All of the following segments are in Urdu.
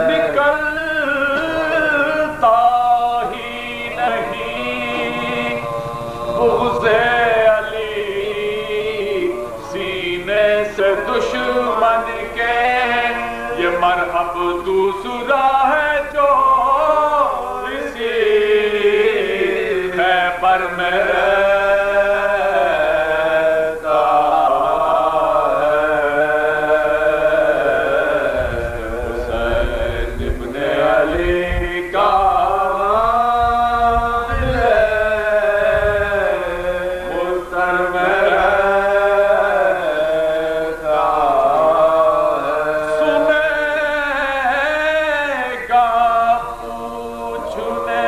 نکلتا ہی نہیں بغض علی سینے سے دشمن کے، یہ مرحب دوسرا ہے جو اسی خیبر میں رہتا ہے۔ حسین ابن علی کا دل ملتر میں رہتا ہے۔ سنے گا پوچھنے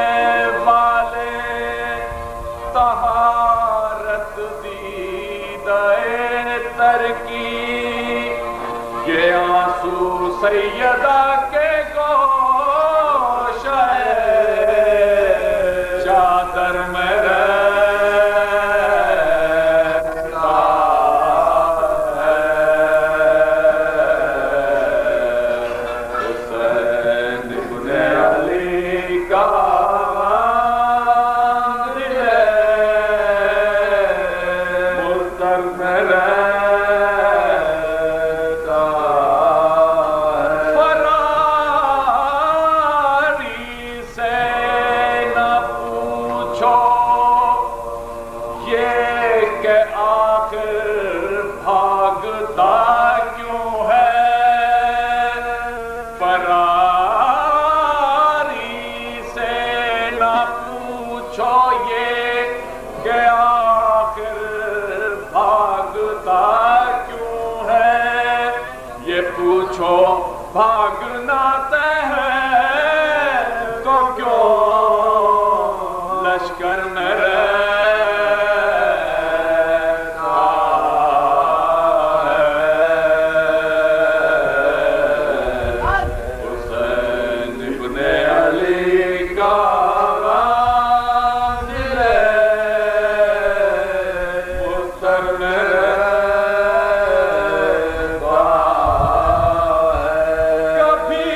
والے طہارت دیدہ تر کی، یہ آنسو سیدہ کے گوشہ چادر میں رہتا ہے۔ حسین ابن علی کا دل ملتر میں رہتا ہے۔ فراری سے نہ پوچھو یہ کہ آخر بھاگتا کیوں ہے، فراری سے نہ پوچھو یہ کہ آخر بھاگتا کیوں ہے، یہ پوچھو بھاگنا طے ہے تو کیوں لشکر میں رہتا ہے۔ حسین ابن علی کا دل ملتر میں رہتا ہے۔ کبھی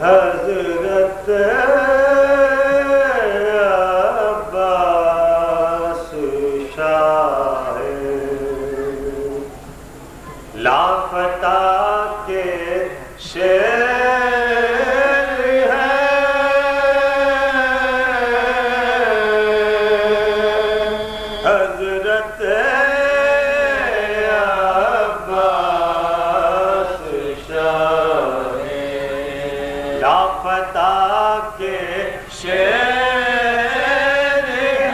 حضرت عباس شاہ لافتہ کے شیر ہے، حضرت عباس شاہ لافتہ کے شیر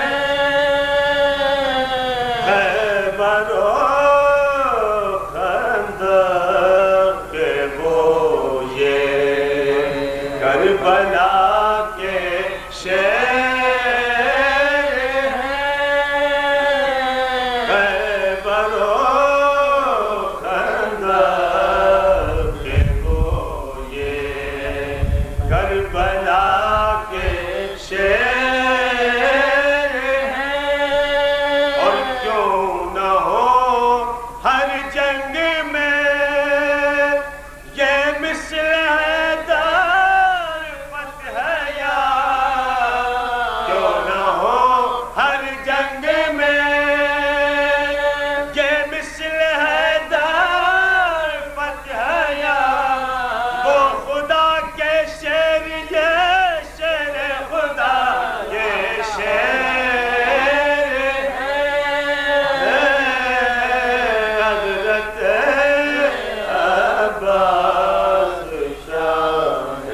ہے، خیبر و خندق کے وہ یہ کربلا کے شیر ہے، خیبر و خندق کے وہ یہ کربلا کے شیر ہیں، اور کیوں نہ ہو ہر جنگ میں یہ مثل حیدر فتح یار، کیوں نہ ہو ہر جنگ میں یہ مثل حیدر فتح یار، وہ خدا کے شیر یہ شیر خدا یہ شیر ہے، حضرت عباس شاہ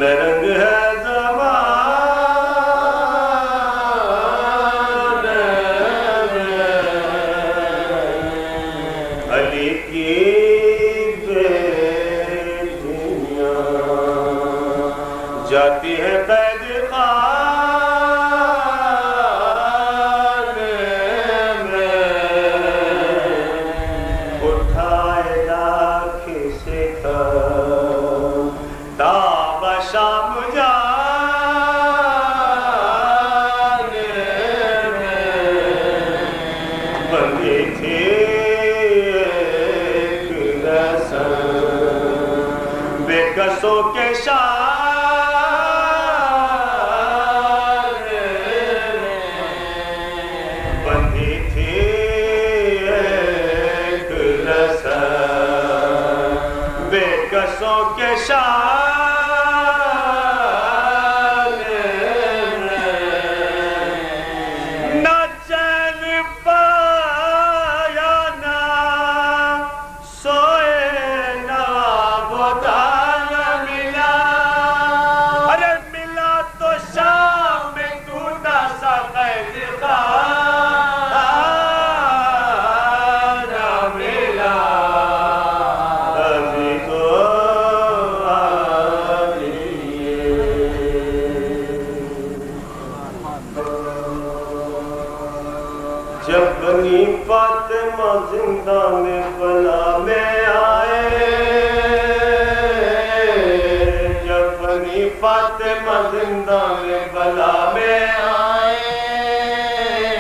نرنگ ہے زمان علی کی بیٹیاں جاتی ہے قید خانے میں، اٹھائے لاکھ ستم تاب شام جانے میں، بندی تھی ایک رسم بے کسوں کے شان میں، بندی تھی ایک رسم بے کسوں کے شان میں، نہ چین پایا نہ سوئے نہ بودان ملا، ارے ملا تو شام میں ٹوٹا سا قید خانہ ملا، ابھی تو جب بنی فاطمہ زندان بلا میں آئے، جب بنی فاطمہ زندان بلا میں آئے،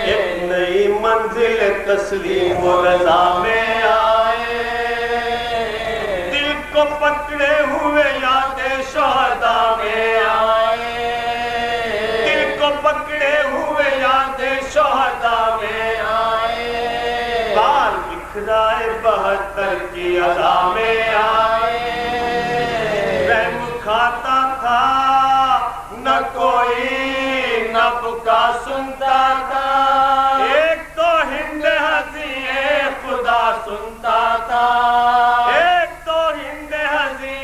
ایک نئی منزل تسلیم و رضا میں آئے، دل کو پکڑے ہوئے یاد شہداء میں آئے، دل کو پکڑے ہوئے یاد شہداء میں آئے، بال بکھرائے 72 کی ادا میں آئے، رحم کھاتا تھا نہ کوئی نہ بکا سنتا تھا، ایک تو ہند ہنسی خدا سنتا تھا، ایک تو ہند ہنسی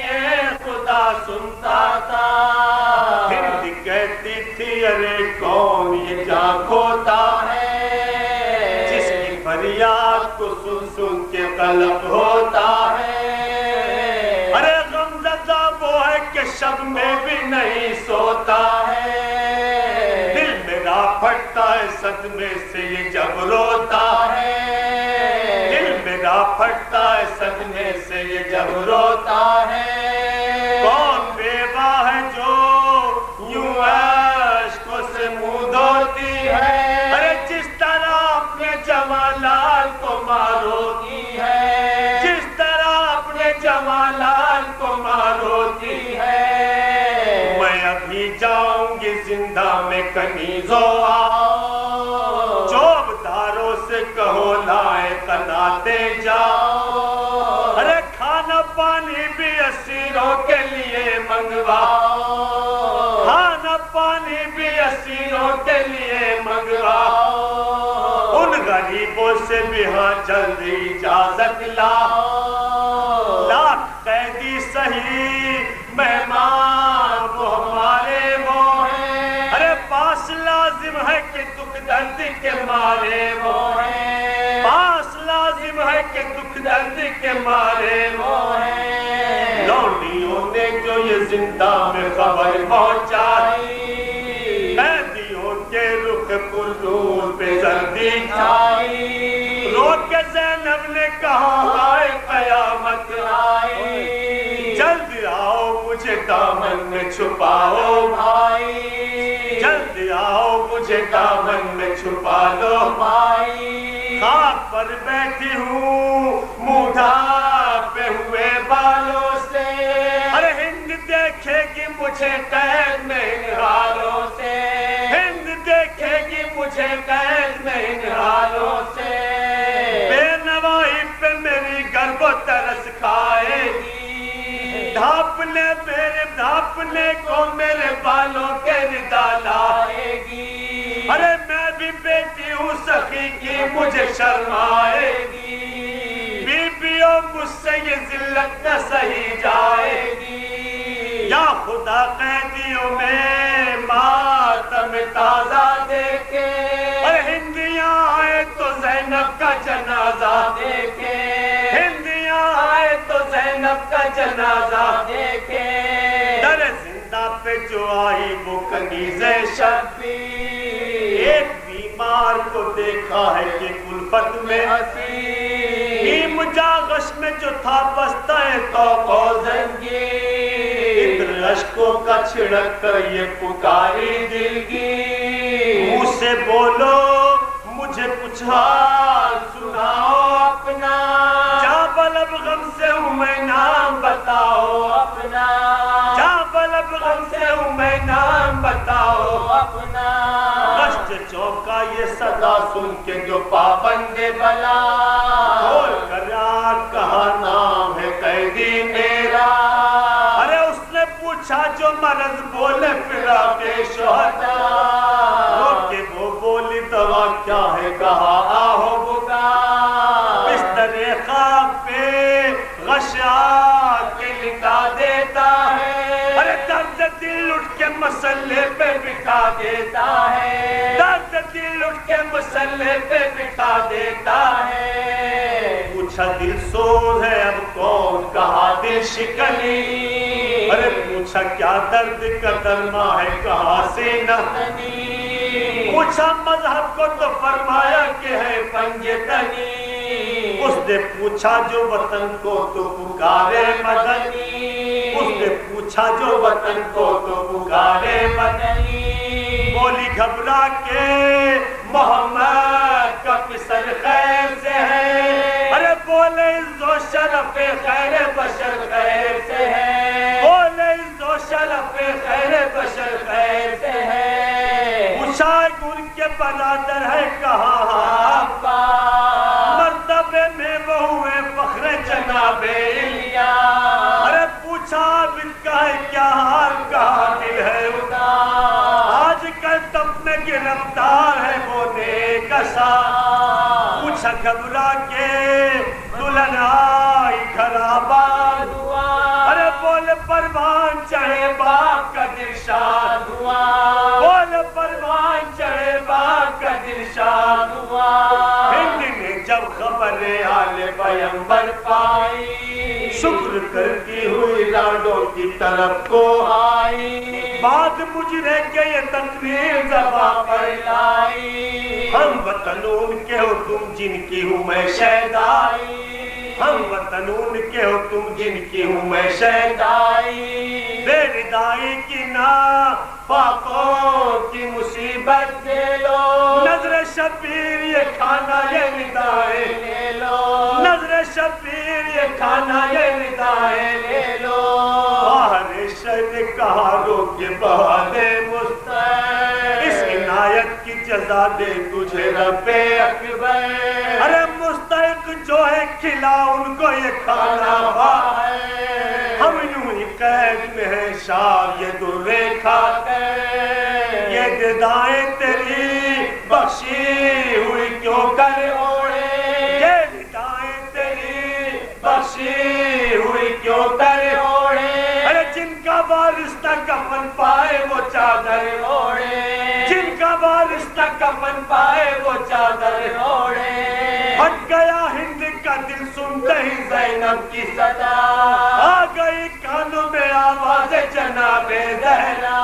خدا سنتا تھا، ہند کہتی تھی ارے کون یہ جاں کھوتا ہے، جس کی فریاد کو سن سن کے قلب ہوتا ہے، ارے غمزدہ وہ ہے کہ شب میں بھی نہیں سوتا ہے، دل میرا پھٹتا ہے صدمے سے یہ جب روتا ہے، دل میرا پھٹتا ہے صدمے سے یہ جب روتا ہے، کون بیوہ ہے جو یوں عشق سے منہ دھوتی ہے، ارے جس طرح جمالال کو ماروتی ہے، جس طرح اپنے جمالال کو ماروتی ہے، میں ابھی جاؤں گی زندہ میں کنیزو آؤ، چوبداروں سے کہو لائے قناتے جاؤ، ارے کھانا پانی بھی اسیروں کے لیے منگواؤ، کھانا پانی بھی اسیروں کے لیے منگواؤ، ان غریبوں سے بھی ہاں جلدی اجازت لاؤ، لاکھ قیدی صحیح مہمان وہ ہمارے وہ ہیں، ارے پاس لازم ہے کہ دکھ درد کے مارے وہ ہیں، پاس لازم ہے کہ دکھ درد کے مارے وہ ہیں، لونڈیوں نے جو یہ زندہ میں خبر پہنچائی، قیدیوں کے رخ پر نور پہ زردی چھائی، رو کے زینب نے کہا ہائے قیامت آئی، جلد آؤ مجھے دامن میں چھپاؤ بھائی، جلد آؤ مجھے دامن میں چھپا لو بھائی، خاک پر بیٹھی ہوں منہ ڈھانپے ہوئے بالوں سے، ارے ہند دیکھے گی مجھے قید میں ان حالوں سے، ہند دیکھے گی مجھے قید میں ان حالوں سے، بے نوائی پہ میری گرب و ترس کھائے گی، ڈھانپنے کو میرے بالوں کے ردا لائے گی، ارے میں بھی بیٹی ہوں سخی کی مجھے شرم آئے گی، بیویوں مجھ سے یہ ذلت نہ سہی جائے گی، یا خدا قیدیوں میں ماتم تازہ دیکھے، ارے ہندیاں آئے تو زینب کا جنازہ دیکھے، ہندیاں آئے تو زینب کا جنازہ دیکھے، در زندہ پہ جو آئی وہ کنیز شبیر، ایک بیمار کو دیکھا ہے کہ الفت میں اسیر، نیم جاغش میں جو تھا بستہ توق و زنگیر، ادھر اشکوں کا چھڑک کر یہ پکاری دلگیر، منہ سے بولو مجھے کچھ حال سناؤ اپنا، جا بلب غم سے ہوں میں نام بتاؤ اپنا، جا بلب غم سے ہوں میں نام بتاؤ اپنا، غشت چوکا یہ صدا سن کے جو پابند بلا، کھول کر آنکھ کہا نام ہے قیدی میرا، ارے اس نے پوچھا جو مرض بولے فراق شہداء، روکے وہ بولی دوا کیا ہے کہا آہو بکا، بستر خواب پہ غشا کے لٹا دیتا ہے، ارے درد دل اٹھ کے مسلح پہ بٹھا دیتا ہے، درد دل اٹھ کے مسلح پہ بٹھا دیتا ہے، پوچھا دل سوز ہے اب کون کہا دل شکنی، ارے پوچھا کیا درد کا درما ہے کہا سینہ تنی، پوچھا مذہب کو تو فرمایا کہ ہے پنجے تنی، اس نے پوچھا جو وطن کو تو پکارے مدنی، اس نے پوچھا جو وطن کو تو پکارے مدنی، بولی گھبرا کے محمد کا پسر خیر سے ہے، ارے بولے عز و شرف خیر بشر خیر سے ہے، بولے عز و شرف خیر بشر خیر سے ہے، پوچھا ان کے برادر ہے کہاں مرتبے میں وہ ہوئے فخر جناب علیا، ارے پوچھا اب ان کا ہے کیا حال کہاں دل ہے اداس، آج کل تب میں گرفتار ہے وہ نیک سا، پوچھا گھبرا کے دلہن آئی گھر آباد ہوا، ارے بول پروان چڑھے باغ کا دل شاد ہوا، بول پروان چڑھے باغ کا دل شاد ہوا، ہند نے جب خبر آل پیمبر پائی، شکر کرتی ہوئی لاڈوں کی طرف کو آئی، بعد مجرے کے یہ تقریر زباں پر لائی، ہم وطنون کے ہو تم جن کی ہوں میں شہدائی، ہم وطن ان کے ہو تم جن کی ہوں میں شہدائی بے ردائی کی نا پاکوں کی مصیبت دے لو نظر شبیر یہ کھانا یہ ندائے لے لو نظر شبیر یہ کھانا یہ ندائے لے لو باہر شہد کہاروں کے بہادے مستعد اس عنایت کی جزا دے تجھے رب اکبر ارے مستحق جو ہے کھلا ان کو یہ کھانا ہے ہم یوں ہی قید میں ہیں شاہ یہ درے کھا کر یہ ددائیں تیری بخشی ہوئی کیوں کر اوڑے یہ ددائیں تیری بخشی ہوئی کیوں کر اوڑے ارے جن کا وارث نہ کفن پائے وہ چادر اوڑے جن کا وارث نہ کفن پائے وہ چادر اوڑے ہٹ گیا ہند کا دل سنتے ہی زینب کی صدا آ گئی کانوں میں آواز جناب زہرا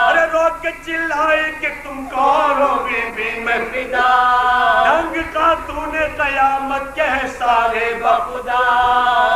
ارے رو کے چلائی کہ تم کون ہو بی بی میں فدا ڈنگ خاتون قیامت کے سارے بخدا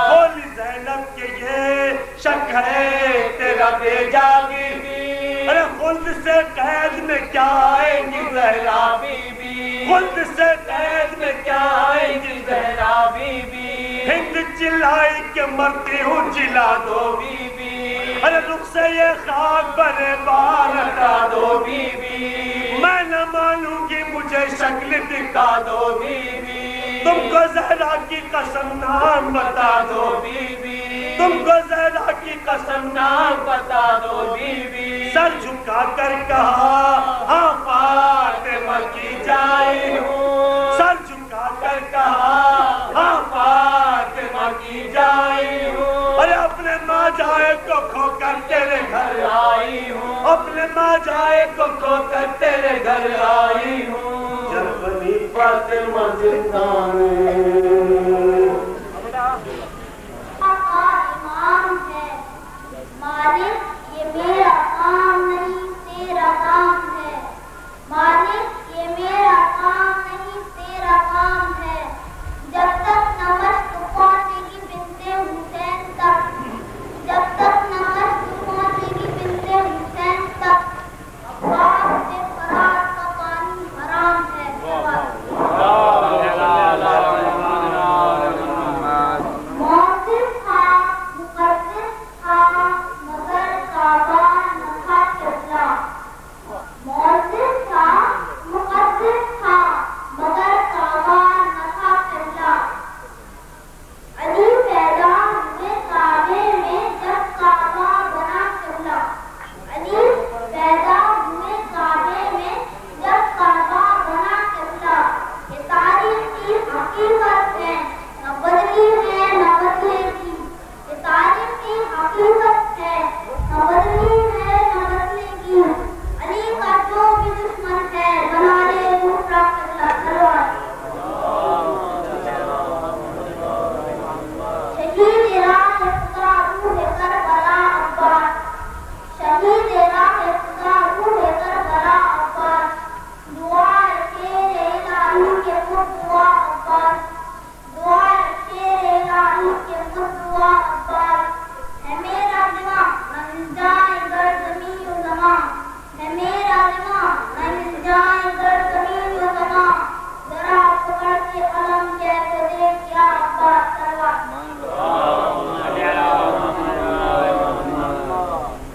بولی زینب کہ یہ شک ہے تیرا بیجا بی بی ارے خلد سے قید میں کیا آئیں گی زہرا بی بی خلد سے قید میں کیا آئیں گی زہرا بی بی ہند چلائی کہ مرتی ہوں جلا دو بی بی ارے رخ سے یہ خاک برے بار ہٹا دو بی بی میں نہ مانوں گی مجھے شکل دکھا دو بی بی تم کو زہرا کی قسم نام بتا دو بی بی تم کو زہرا کی قسم نام بتا دو بی بی سر جھکا کر کہا ہاں فاطمہ کی جائی ہوں سر جھکا کر کہا ہاں فاطمہ کی جائی ہوں ارے اپنے ماں جائے کو کھو کر تیرے گھر آئی ہوں اپنے ماں جائے کو کھو کر تیرے گھر آئی ہوں جب بنی فاطمہ زندہ مالک یہ میرا کام نہیں تیرا کام ہے مالک یہ میرا کام نہیں تیرا کام ہے جب تک نہ مشق پہنچے گی بنت حسین تک جب تک نہ مشق پہنچے گی بنت حسین تک ابواب سے فرات کا پانی حرام ہے محسن تھا مقدس تھا مگر کعبہ نہ تھا قبلہ محسن تھا مقدس تھا مگر کعبہ نہ تھا قبلہ علی پیدا ہوئے کعبے میں جب کعبہ بنا قبلہ علی پیدا ہوئے کعبے میں جب کعبہ بنا قبلہ یہ تاریخ کی حقیقت ہے نہ بدلی ہے نہ بدلے گی یہ تاریخ کی حقیقت ہے نہ بدلی ہے نہ بدلے گی علی کا جو بھی دشمن ہے بنا لے دوسرا قبلہ تلوار شہید راہ خدا روح کربلا عباس شہید راہ خدا روح کربلا عباس دعا شیر الہی کے خود دعا عباس دعا شیر الہی کے خود دعا عباس ہے میرا دماغ نہ مل جائے گر زمین و زمان ہے میرا دماغ نہ مل جائے گر زمین و زمان ذرا پکڑ کے قلم کیسے دیکھ کیا عباس تلوار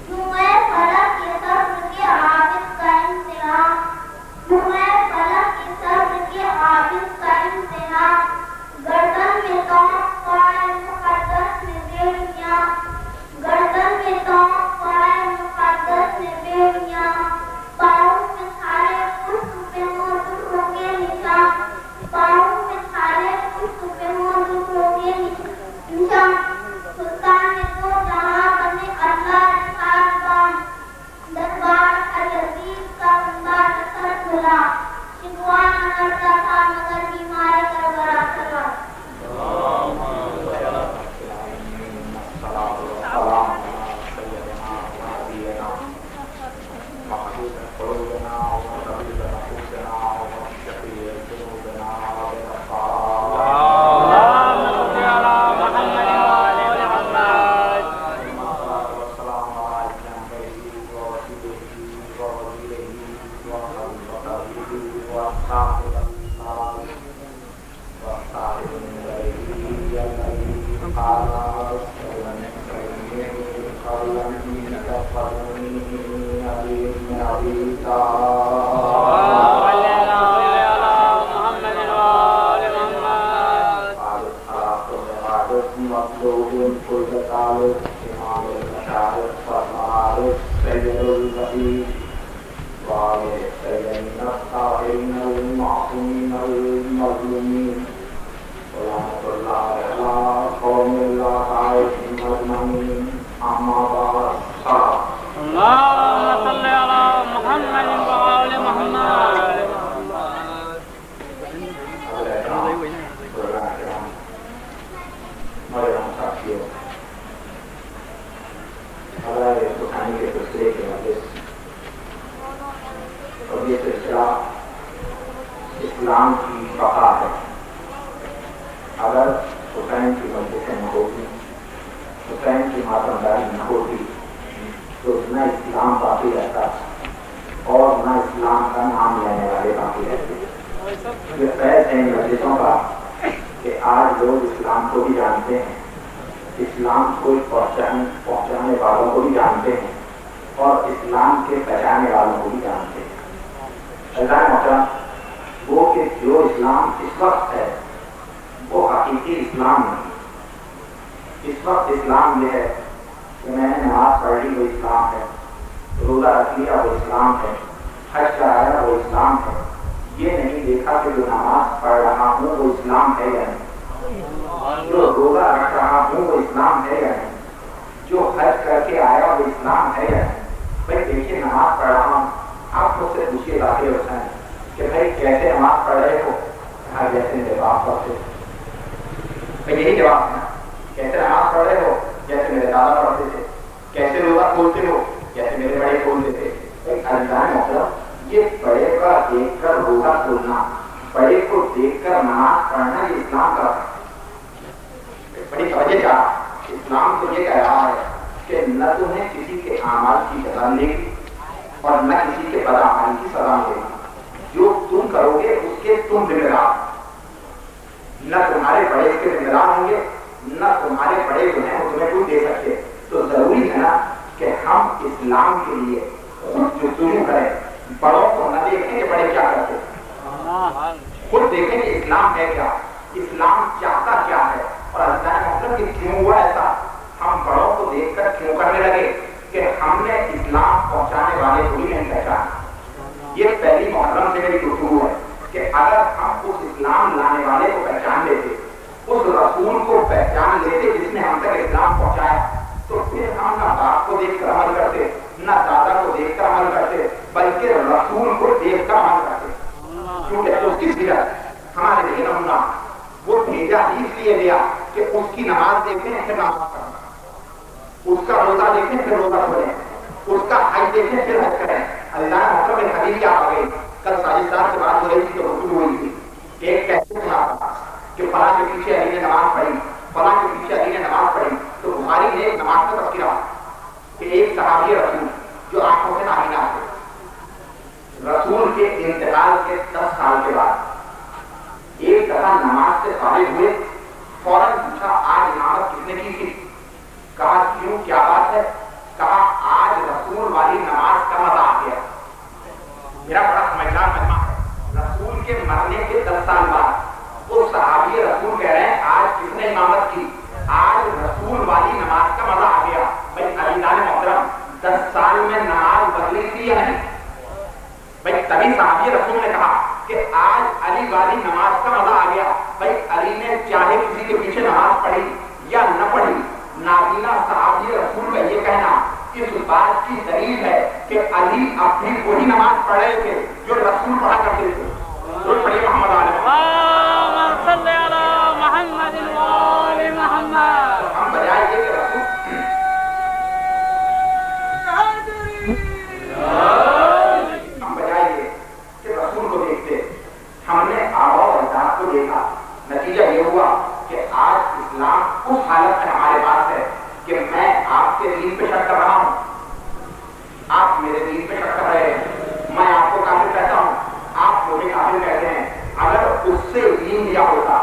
کیوں اے فلک یہ صبر کے حافظ کا امتحان کیوں اے فلک یہ صبر کے حافظ کا امتحان گردن میں توق پائے مقدس نے بیڑیاں گردن میں توق پائے مقدس نے بیڑیاں پاؤں میں سارے پشت پہ موضوعوں کے نشان پاؤں میں سارے پشت پہ موضوعوں کے نشان سلطان نے تو جہاں بنے اللہ رسالبان دربار عزیز کا بندہ سر کھلا شکوا نہ کرتا تھا مگر بیمار کربلا سلوار اللہ کی بقا ہے. اگر حسین کی مجلسیں نہ ہوتی، حسین کی ماتمداری نہ ہوتی تو نہ اسلام باقی رہتا اور نہ اسلام کا نام لینے والے باقی رہتے. یہ فیض ہے مجلسوں کا کہ آج لوگ اسلام کو بھی جانتے ہیں، اسلام کو پہنچانے والوں کو بھی جانتے ہیں اور اسلام کے بچانے والوں کو بھی جانتے ہیں. اللہ محترم، وہ کہ جو اسلام اس وقت ہے وہ حقیقی اسلام نہیں. اس وقت اسلام یہ ہے کہ میں نے نماز پڑھ لی وہ اسلام ہے، روزہ رکھ لیا وہ اسلام ہے، حج کرایا وہ اسلام ہے. یہ نہیں دیکھا کہ جو نماز پڑھ رہا ہوں وہ اسلام ہے یا نہیں، جو روزہ رکھ رہا ہوں وہ اسلام ہے یا نہیں، جو حج کر کے آیا وہ اسلام ہے یا نہیں. بھائی دیکھیے نماز پڑھ رہا ہوں، آپ مجھ سے پوچھیے ذاکر حسین کہ بھائی کیسے نماز پڑھ رہے ہو؟ کہا جیسے میرے باپ پڑھتے. بھائی یہی جواب ہے نا. کیسے نماز پڑھ رہے ہو؟ جیسے میرے دادا پڑھتے تھے. کیسے روزہ کھولتے ہو؟ جیسے میرے بڑے کھولتے تھے. اللہ محترم، یہ بڑے کا دیکھ کر روزہ کھولنا، بڑے کو دیکھ کر نماز پڑھنا، یہ اسلام کا بڑی توجہ کیا. اسلام تو یہ کہہ رہا ہے کہ نہ تمہیں کسی کے اعمال کی سزا ملے گی اور نہ کسی کے بدعمالی کی سزا ملے گی. جو تم کرو گے اس کے تم ذمہ دار، نہ تمہارے بڑے اس کے ذمہ دار ہوں گے، نہ تمہارے بڑے جو ہیں وہ تمہیں کچھ دے سکتے. تو ضروری ہے نا کہ ہم اسلام کے لیے خود جستجو کریں، بڑوں کو نہ دیکھیں کہ بڑے کیا کرتے، خود دیکھیں کہ اسلام ہے کیا، اسلام چاہتا کیا ہے. اور اللہ نے مطلب کہ کیوں ہوا ایسا؟ ہم بڑوں کو دیکھ کر کیوں کرنے لگے کہ ہم نے اسلام پہنچانے والے کو بھی نہیں پہچانا. یہ پہلی محرم سے میری گفتگو ہے کہ اگر ہم اس اسلام لانے والے کو پہچان لیتے، اس رسول کو پہچان لیتے جس نے ہم تک اسلام پہنچایا، تو پھر ہم نہ باپ کو دیکھ کر عمل کرتے، نہ دادا کو دیکھ کر عمل کرتے، بلکہ رسول کو دیکھ کر عمل کرتے. کیونکہ اس کی سیرت ہمارے لیے نمونہ، وہ بھیجا اس لیے لیا کہ اس کی نماز دیکھیں پھر نماز پڑھیں، اس کا روزہ دیکھیں پھر روزہ کھولیں، اس کا حج دیکھیں پھر حج کریں. اللہ مطلب ایک حدیث کیا آ گئی. کل ساجد صاحب سے بات ہو رہی تھی تو گفتگو ہوئی تھی. ایک کہتے تھا کہ فلاں کے پیچھے علی نے نماز پڑھی، فلاں کے پیچھے علی نے نماز پڑھی. تو بخاری نے ایک نماز کا تذکرہ کہ ایک صحابی رسول جو آنکھوں سے نابینا تھے، رسول کے انتقال کے 10 سال کے بعد ایک دفعہ نماز سے فارغ ہوئے، فوراً پوچھا آج امامت کس نے کی تھی؟ کہا کیوں، کیا بات ہے؟ کہا آج رسول والی نماز کا مزہ آ گیا. میرا بڑا سمجھدار مجمع ہے. رسول کے مرنے کے 10 سال بعد وہ صحابی رسول کہہ رہے ہیں آج کس نے امامت کی؟ آج رسول والی نماز کا مزہ آ گیا. بھائی علی جان محترم 10 سال میں نماز بدلی تھی یا نہیں؟ بھائی تبھی صحابی رسول نے کہا کہ آج علی والی نماز کا مزہ آ گیا. بھائی علی نے چاہے کسی کے پیچھے نماز پڑھی یا نہ پڑھی، نابینا صحابی رسول کا یہ کہنا اس بات کی دلیل ہے کہ علی اب بھی وہی نماز پڑھ رہے تھے جو رسول پڑھا کرتے تھے. پڑھیے محمد محمد. ہم بجائے یہ کہ رسول کو دیکھتے، ہم نے آبا و اجداد کو دیکھا. نتیجہ یہ ہوا کہ آج اسلام اس حالت میں ہمارے پاس ہے کہ میں آپ کے دین پہ شک کر رہا ہوں، آپ میرے دین پہ شک کر رہے ہیں، میں آپ کو کافر کہتا ہوں، آپ مجھے کافر کہتے ہیں. اگر اس سے دین لیا ہوتا،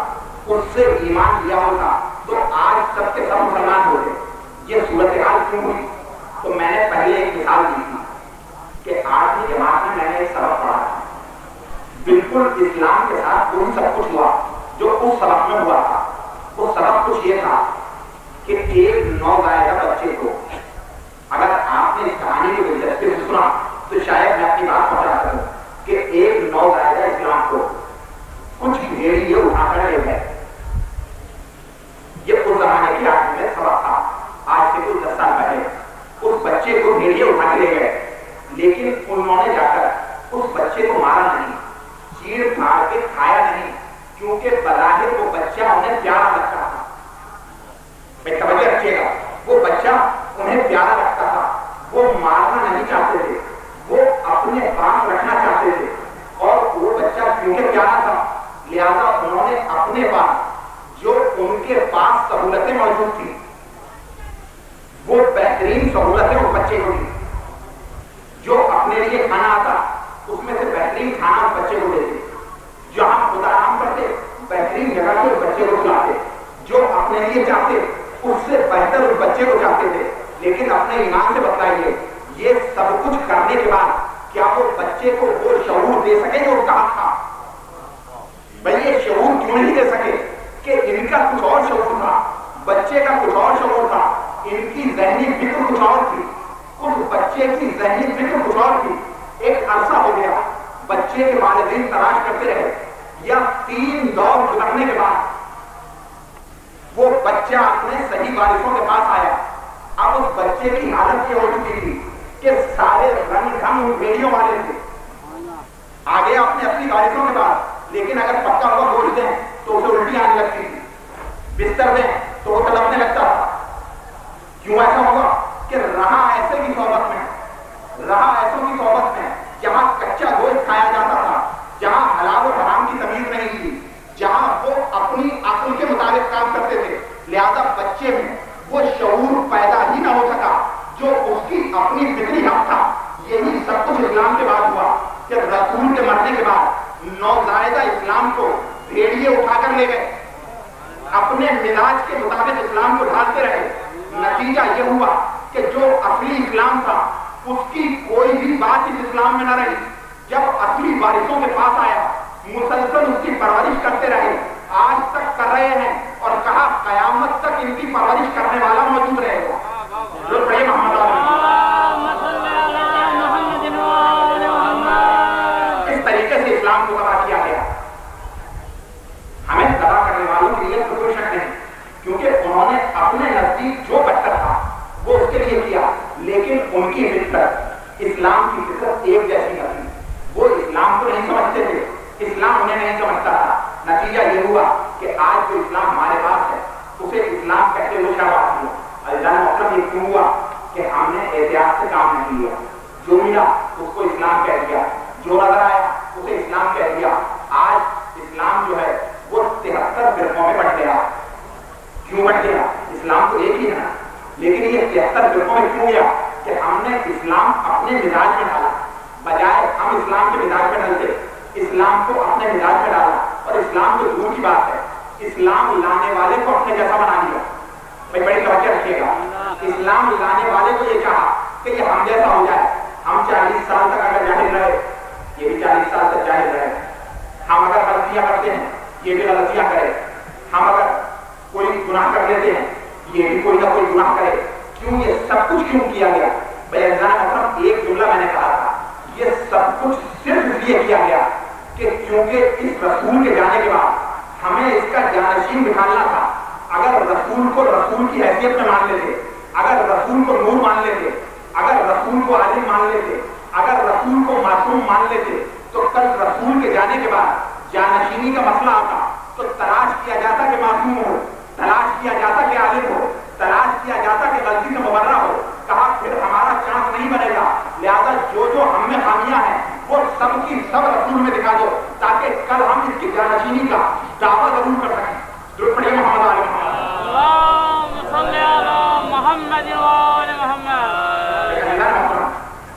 اس سے ایمان لیا ہوتا تو آج سب کے سب مسلمان ہوتے. یہ صورتحال کیوں ہوئی؟ تو میں نے پہلے ایک مثال دی تھی کہ 8ویں جماعت میں نے ایک سبق پڑھا تھا، بالکل اسلام کے ساتھ وہی سب کچھ ہوا جو اس سبق میں ہوا تھا. وہ سبق کچھ یہ تھا کہ ایک نوزائیدہ بچے کو، اگر آپ نے اس کہانی کو دلچسپی سے سنا تو شاید میں اپنی بات پہنچا سکوں کہ ایک نوزائیدہ اسلام کو کچھ بھیڑیے اٹھا کر لے گئے. یہ اس زمانے کی آج میں سبق تھا، آج سے کچھ 10 سال پہلے. اس بچے کو بھیڑیے اٹھا کے لے گئے، لیکن انہوں نے جا کر اس بچے کو مارا نہیں، چیڑ پھاڑ کے کھایا نہیں، کیونکہ بظاہر وہ بچہ انہیں پیارا لگتا تھا. میں توجہ رکھیے گا، وہ بچہ انہیں پیارا لگتا تھا، وہ مارنا نہیں چاہتے تھے، وہ اپنے پاس رکھنا چاہتے تھے. اور وہ بچہ کیونکہ پیارا تھا لہذا انہوں نے اپنے پاس جو ان کے پاس سہولتیں موجود تھیں وہ بہترین سہولتیں اس بچے کو دی. جو اپنے لیے کھانا آتا اس میں سے بہترین کھانا اس بچے کو دیتے, جہاں خدا آرام کرتے بہترین جگہ سے اس بچے کو کھلاتے, جو اپنے لیے چاہتے اس سے بہتر اس بچے کو چاہتے تھے. لیکن اپنے ایمان سے بتائیے یہ سب کچھ کرنے کے بعد کیا وہ بچے کو وہ شعور دے سکے جو کہا تھا؟ بھائی یہ شعور کیوں نہیں دے سکے کہ ان کا کچھ اور شعور تھا, بچے کا کچھ اور شعور تھا, ان کی ذہنی فکر کچھ اور تھی, اس بچے کی ذہنی فکر کچھ اور تھی. ایک عرصہ ہو گیا بچے کے والدین تلاش کرتے رہے, یا 3 دور گزرنے کے بعد وہ بچہ اپنے صحیح وارثوں کے پاس آیا. اب اس بچے کی حالت یہ ہو چکی تھی کہ سارے رنگ ڈھنگ بھیڑیوں والے تھے. آ گیا اپنے اپنی وارثوں کے پاس, لیکن اگر پکا ہوا گوشت دیں تو اسے الٹی آنے لگتی تھی, بستر دیں تو وہ تڑپنے لگتا تھا. کیوں ایسا ہوگا کہ رہا ایسے کی صحبت میں, رہا ایسوں کی صحبت میں جہاں کچا گوشت کھایا جاتا تھا, جہاں حلال و حرام کی تمیز نہیں تھی, جہاں وہ اپنی عقل کے مطابق کام کرتے تھے. لہذا بچے میں وہ شعور پیدا ہی نہ ہو سکا جو اس کی اپنی فطری حق تھا. یہی سب کچھ اسلام کے بعد ہوا کہ رسول کے مرنے کے بعد نوزائیدہ اسلام کو بھیڑیے اٹھا کر لے گئے, اپنے مزاج کے مطابق اسلام کو ڈھالتے رہے. نتیجہ یہ ہوا کہ جو اصلی اسلام تھا اس کی کوئی بھی بات اس اسلام میں نہ رہی. جب اصلی وارثوں کے پاس آیا مسلسل اس کی پرورش کرتے رہے, آج تک کر رہے ہیں, اور کہا قیامت تک ان کی پرورش کرنے والا موجود رہے گا. اس طریقے سے اسلام کو تباہ کیا گیا. ہمیں تباہ کرنے والوں کے لیے کوئی شک نہیں, کیونکہ انہوں نے اپنے نزدیک جو بہتر تھا وہ اس کے لیے کیا, لیکن ان کی فطرت اسلام کی فطرت ایک جیسی نہ تھی. وہ اسلام کو نہیں سمجھتے تھے, اسلام انہیں نہیں سمجھتا تھا. نتیجہ یہ ہوا کہ آج جو اسلام ہمارے پاس ہے اسے اسلام کہتے ہوئے کیا بات ہوا. مطلب یہ کیوں ہوا کہ ہم نے احتیاط سے کام نہیں لیا, جو ملا اس کو اسلام کہہ دیا, جو نظر آیا اسے اسلام کہہ دیا. آج اسلام جو ہے وہ 73 فرقوں میں بٹ گیا. کیوں بٹ گیا؟ اسلام تو ایک ہی ہے, لیکن یہ 73 فرقوں میں کیوں گیا کہ ہم نے اسلام اپنے مزاج میں ڈالا, بجائے ہم اسلام کے مزاج میں ڈالتے اسلام کو اپنے مزاج میں ڈالا. اور اسلام تو دور کی بات ہے, اسلام لانے والے کو اپنے جیسا بنا دیا. بھائی بڑی توجہ رکھیے گا, اسلام لانے والے کو یہ چاہا کہ یہ ہم جیسا ہو جائے. ہم 40 سال تک اگر جاہل رہے یہ بھی 40 سال تک جاہل رہے, ہم اگر غلطیاں کرتے ہیں یہ بھی غلطیاں کرے, ہم اگر کوئی گناہ کر لیتے ہیں یہ بھی کوئی نہ کوئی گناہ کرے. کیوں یہ سب کچھ کیوں کیا گیا؟ بھائی مطلب ایک جملہ میں نے کہا تھا, یہ سب کچھ صرف اس لیے کیا گیا کہ کیونکہ اس رسول کے جانے کے بعد ہمیں اس کا جانشین بٹھانا تھا. اگر رسول کو رسول کی حیثیت میں مان لیتے, اگر رسول کو نور مان لیتے, اگر رسول کو عالم مان لیتے, اگر رسول کو معصوم مان لیتے, تو کل رسول کے جانے کے بعد جانشینی کا مسئلہ آتا تو تلاش کیا جاتا کہ معصوم ہو, تلاش کیا جاتا کہ عالم ہو, تلاش کیا جاتا کہ غلطی سے مبرہ ہو. کہا پھر ہمارا چانس نہیں بنے گا, لہذا جو جو ہم میں خامیاں ہیں وہ سب کی سب رسول میں دکھا دو تاکہ کل ہم اس کی جانشینی کا دعویٰ ضرور کر سکیں. درود پڑھیے محمد علیہ محمد.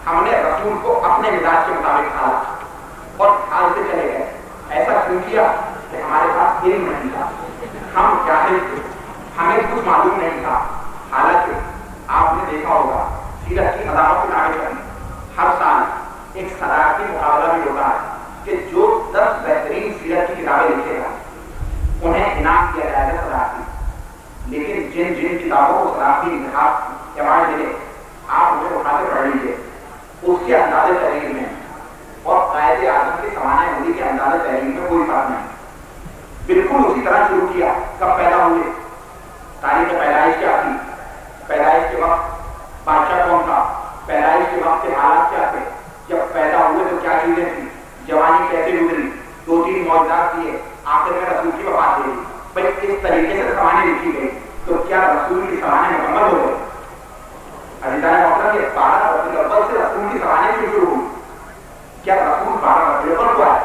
ہم نے رسول کو اپنے مزاج کے مطابق ڈالا اور ڈھالتے چلے گئے. ایسا کیوں کیا کہ ہمارے پاس علم نہیں تھا, ہم جاہل تھے, ہمیں کچھ معلوم نہیں تھا. حالانکہ آپ نے دیکھا ہوگا سیرت کی عدالت کتابیں کریں, ہر سال ایک صدارتی مقابلہ بھی ہوتا ہے کہ جو 10 بہترین سیرت کی کتابیں لکھے گا انہیں انعام دیا جائے گا صدارتی. لیکن جن جن کتابوں کو صدارتی انتخاب ایوارڈ ملے آپ انہیں اٹھا کے پڑھ لیجیے. اس کے انداز تحریر میں اور قائد اعظم کے سوانح ہندی کے انداز تحریر میں کوئی فرق نہیں. بالکل اسی طرح شروع کیا. کب پیدا ہوئے, تاریخ پیدائش کیا تھی, پیدائش کے وقت بادشاہ کون تھا, پیدائش کے وقت کے حالات کیا تھے, جب پیدا ہوئے تو کیا چیزیں تھیں, جوانی کیسے گزری, 2-3 معجزات دیے, آخر میں رسول کی وفات ہوئی. بھائی اس طریقے سے سوانح لکھی گئی تو کیا رسول کی سوانح مکمل ہو گئے؟ عزیزان محترم یہ 12 ربیع الاول سے رسول کی سوانح کیوں شروع ہوئی؟ کیا رسول 12 ربیع الاول کو آئے؟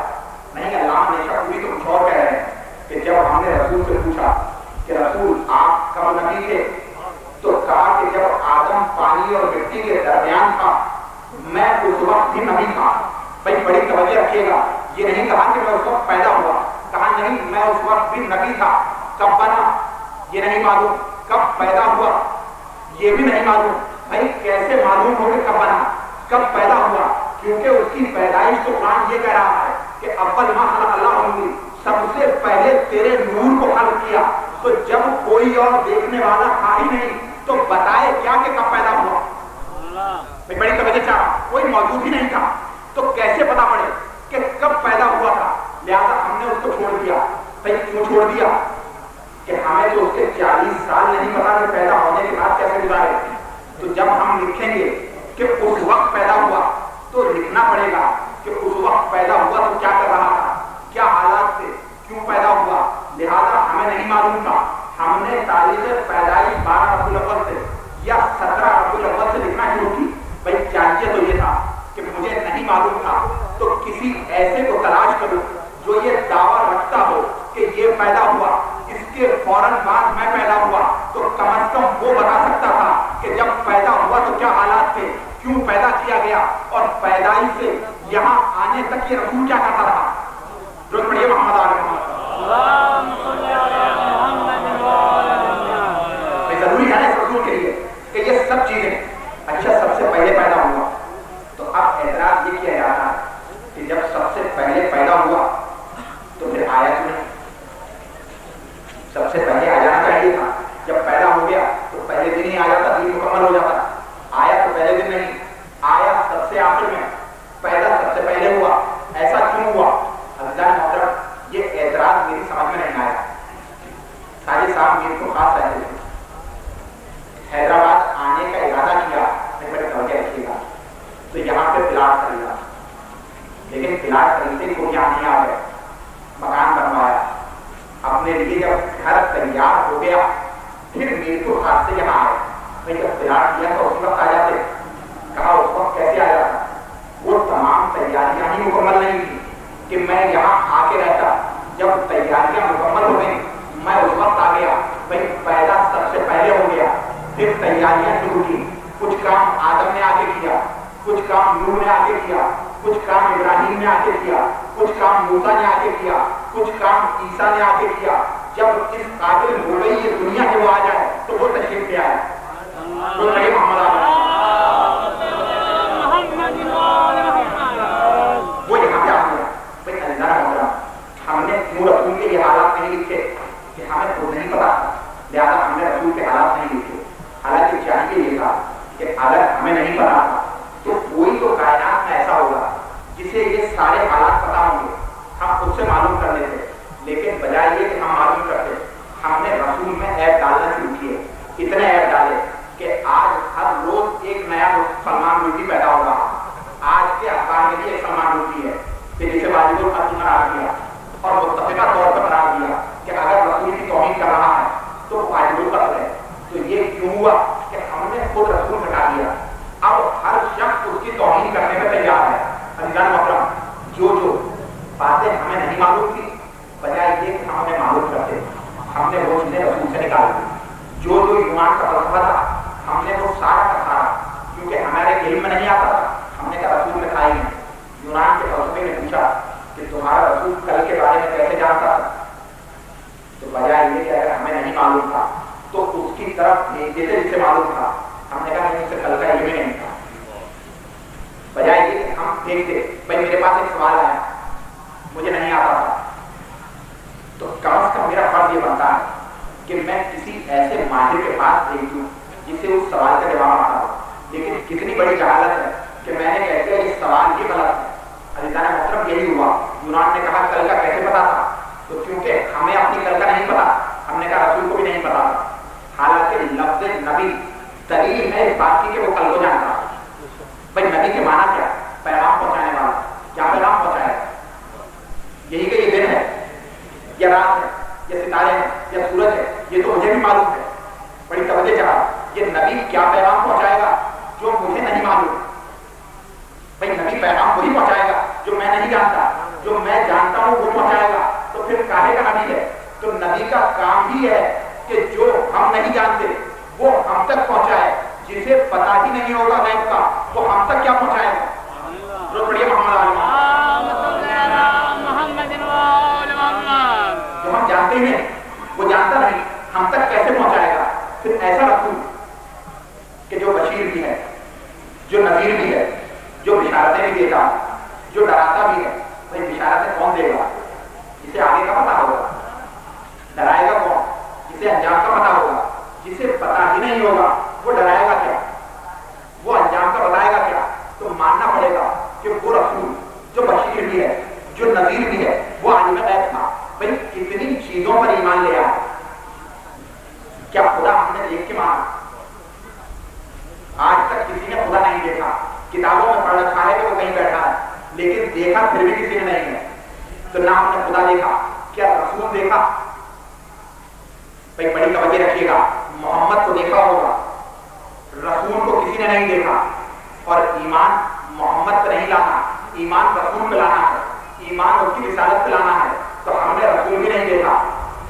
نہیں, علامہ نیشا پوری تو کچھ اور کہہ رہے ہیں. میں اس وقت بھی نبی تھا، کب بنا یہ نہیں معلوم، کب پیدا ہوا یہ بھی نہیں معلوم. بھائی کیسے معلوم ہو کہ کب بنا کب پیدا ہوا؟ کیونکہ اس کی پیدائش تو قرآن یہ کہہ رہا ہے کہ اول ما خلق اللہ نور، سب سے پہلے تیرے نور کو خلق کیا. تو جب کوئی اور دیکھنے والا تھا ہی نہیں تو بتائے کیا کہ کب پیدا ہوا؟ بڑی توجہ چاہا، کوئی موجود ہی نہیں تھا تو کیسے پتا پڑے کہ کب پیدا ہوا تھا؟ لہذا ہم نے اس کو چھوڑ دیا. بھائی کیوں چھوڑ دیا؟ کہ ہمیں تو اس کے 40 سال نہیں پتا کہ پیدا ہونے کے بعد کیسے گزارے. تو جب ہم لکھیں گے کہ اس وقت پیدا ہوا تو لکھنا پڑے گا کہ اس وقت پیدا ہوا تو کیا کر رہا تھا، کیا حالات تھے، کیوں پیدا ہوا. لہذا ہمیں نہیں معلوم تھا. ہم نے تاریخ پیدائش 12 ربیع الاول سے یا 17 ربیع الاول سے لکھنا شروع کی. بھائی چاہیے تو یہ تھا کہ مجھے نہیں معلوم تھا تو کسی ایسے کو تلاش کروں جو یہ دعویٰ رکھتا ہو کہ یہ پیدا ہوا، اس کے فوراً بعد میں پیدا ہوا، تو کم از کم وہ بتا سکتا تھا کہ جب پیدا ہوا تو کیا حالات تھے، کیوں پیدا کیا گیا، اور پیدائش سے یہاں آنے تک یہ رسول کیا کرتا رہا. جو پڑھیے محمد آل محمد. ضروری ہے اس رسول کے لیے کہ یہ سب چیزیں. اچھا سب سے پہلے پیدا ہوا تو اب اعتراض یہ کیا جاتا ہے کہ جب سب سے پہلے پیدا ہوا تو پھر آیا کیوں نہیں؟ سب سے پہلے آ جانا چاہیے تھا. جب پیدا ہو گیا تو پہلے دن ہی آ جاتا، دن مکمل ہو جاتا. آیا تو پہلے دن نہیں، آیا سب سے آخر میں، پیدا سب سے پہلے ہوا. ایسا کیوں ہوا؟ حضرت محترم یہ اعتراض میری سمجھ میں نہیں آیا. ساجد صاحب میرے کو خاص رہتے تھے، حیدرآباد آنے کا ارادہ کیا، بڑے توجہ رکھیے گا، تو یہاں پہ پلاٹ خریدا. لیکن پلاٹ خریدتے کو یہاں نہیں آ گئے، مکان بنوایا. اپنے لیے جب گھر تیار ہو گیا پھر میرے کو ہاتھ سے یہاں آئے. میں جب پلاٹ کیا تو اس وقت آ جاتے، کہا اس وقت کیسے آ جاتا؟ وہ تمام تیاریاں ہی مکمل نہیں تھی کہ میں یہاں آ کے رہتا. جب تیاریاں مکمل ہو گئی میں اس وقت آ گیا. بھائی پیدا سب سے پہلے ہو گیا، پھر تیاریاں شروع کی. کچھ کام آدم نے آ کے کیا، کچھ کام نوح نے آ کے کیا، کچھ کام ابراہیم نے آ کے کیا، کچھ کام موسیٰ نے آ کے کیا، کچھ کام عیسیٰ نے آ کے کیا. جب اس قابل ہو گئی یہ دنیا کے وہ آ جائے تو وہ تشریف لے آئے. وہ یہاں پہ آ گیا. بھائی اللہ محترم ہم نے کیوں رسول کے یہ حالات نہیں لکھے کہ ہمیں خود نہیں پتا، لہٰذا ہم نے رسول کے حالات نہیں لکھے. حالانکہ چاہیے یہ تھا کہ اگر ہمیں نہیں پتا تھا تو کوئی تو کائنات میں ایسا ہوگا جسے یہ سارے حالات پتا ہوں گے، ہم خود سے معلوم کر لیتے. لیکن بجائے یہ کہ ہم معلوم کرتے، ہم نے رسول میں ایپ ڈالنا شروع کیے. اتنے ایپ ڈالے کہ آج ہر روز ایک نیا سلمان رشدی پیدا ہو رہا. آج کے اخبار میں بھی ایک سلمان رشدی ہے کہ جسے واجب القتل قرار دیا اور متفقہ طور پر قرار دیا کہ اگر رسول کی توہین کر رہا ہے تو واجب القتل ہے. تو یہ کیوں ہوا کہ ہم نے خود رسول ہٹا دیا. اب ہر شخص اس کی توہین کرنے میں تیار ہے. عزیزان محترم جو باتیں ہمیں نہیں معلوم تھی بجائے یہ کہ ہم ہمیں معلوم کرتے ہم نے وہ چیزیں رسول سے نکال دی. جو یونان کا فلسفہ تھا ہم نے وہ سارا کا سارا، کیونکہ ہمارے علم میں نہیں آتا تھا، ہم نے کہا رسول میں تھا ہی نہیں. یونان کے فلسفے نے پوچھا کہ تمہارا رسول کل کے بارے میں کیسے جانتا تھا؟ تو بجائے یہ کہ اگر ہمیں نہیں معلوم تھا تو اس کی طرف بھیجتے تھے جسے معلوم تھا. ہم نے کہا نہیں اسے کل کا علم ہی نہیں تھا. بجائے یہ کہ ہم دیکھتے بھائی میرے پاس ایک سوال آیا مجھے نہیں آتا تھا تو کم از کم میرا فرض یہ بنتا ہے کہ میں کسی ایسے ماہر کے پاس بھیج دوں جسے اس سوال کا جواب آتا ہو. لیکن کتنی بڑی جہالت ہے کہ میں نے کہہ دیا یہ سوال ہی غلط ہے. عزیزان محترم یہی ہوا. یونان نے کہا کل کا کیسے پتا تھا؟ تو کیونکہ ہمیں اپنی کل کا نہیں پتا، ہم نے کہا رسول کو بھی نہیں پتا تھا. حالانکہ لفظ نبی دلیل ہے اس بات کی کہ وہ کل کو جانتا. بھائی نبی کے معنی کیا؟ پیغام پہنچانے والا. کیا پیغام پہنچایا؟ یہی کہ یہ دن ہے یا رات ہے یا ستارے ہیں یا سورج ہے یہ تو مجھے بھی معلوم ہے. بڑی توجہ چاہا یہ نبی کیا پیغام پہنچائے گا جو مجھے نہیں معلوم. بھائی نبی پیغام وہی پہنچائے گا جو میں نہیں جانتا، جو میں جانتا ہوں وہ پہنچائے گا. تو پھر کاہے کا نبی ہے؟ تو نبی کا کام ہی ہے کہ جو ہم نہیں جانتے وہ ہم تک پہنچائے. جسے پتا ہی نہیں ہوگا غیب کا وہ ہم تک کیا پہنچائے گا؟ محمد جانتے ہی نہیں، وہ جانتا نہیں ہم تک کیسے پہنچائے گا. پھر ایسا رسول کہ جو بشیر بھی ہے، جو نذیر بھی ہے، جو بشارتیں بھی دیتا، جو ڈراتا بھی ہے. بھائی بشارتیں کون دے گا؟ جسے آگے کا پتا ہوگا. ڈرائے گا کون؟ جسے انجام کا پتا ہوگا. جسے پتا ہی نہیں ہوگا وہ ڈرائے گا کیا؟ وہ انجام کا بتائے گا کیا؟ تو ماننا پڑے گا کہ وہ رسول جو بشیر بھی ہے، جو نذیر بھی ہے، وہ عالم غیب تھا. بھائی کتنی چیزوں پر ایمان لے آیا. کیا خدا ہم نے دیکھ کے مانا؟ آج تک کسی نے خدا نہیں دیکھا. کتابوں میں پڑھ رکھا ہے کہ وہ کہیں بیٹھا ہے، لیکن دیکھا پھر بھی کسی نے نہیں ہے. تو نہ ہم نے خدا دیکھا، کیا رسول دیکھا؟ بھائی بڑی توجہ رکھیے گا. محمد کو دیکھا ہوگا، رسول کو کسی نے نہیں دیکھا. اور ایمان محمد پہ نہیں لانا، ایمان رسول پہ لانا ہے، ایمان اس کی رسالت پہ لانا ہے. تو ہم نے رسول بھی نہیں دیکھا،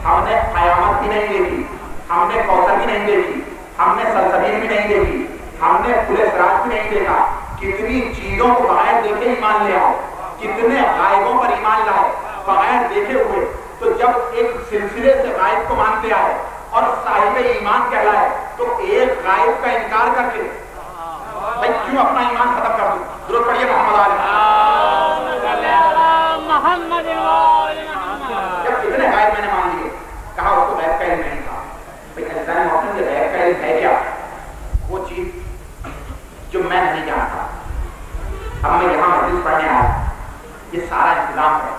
ہم نے قیامت بھی نہیں دیکھی، ہم نے کوثر بھی نہیں دیکھی، ہم نے سلسبیل بھی نہیں دیکھی، ہم نے پورے سراج بھی نہیں دیکھا. کتنی چیزوں کو بغیر دیکھے ایمان لے آؤ، کتنے غائبوں پر ایمان لائے بغیر دیکھے ہوئے. تو جب ایک سلسلے سے غائب کو مانتے آئے اور صاحب ایمان کہلائے، تو ایک غائب کا انکار کر کے بھائی کیوں اپنا ایمان ختم کر دوں؟ درود پڑھیے محمد محمد. جب کتنے غائب میں نے مان لیے، کہا اس کو غیب کا علم نہیں تھا. بھائی عزیزان محترم یہ غیب کا علم ہے کیا؟ وہ چیز جو میں نہیں جانتا. اب میں یہاں مجلس پڑھنے آیا، یہ سارا انتظام ہے.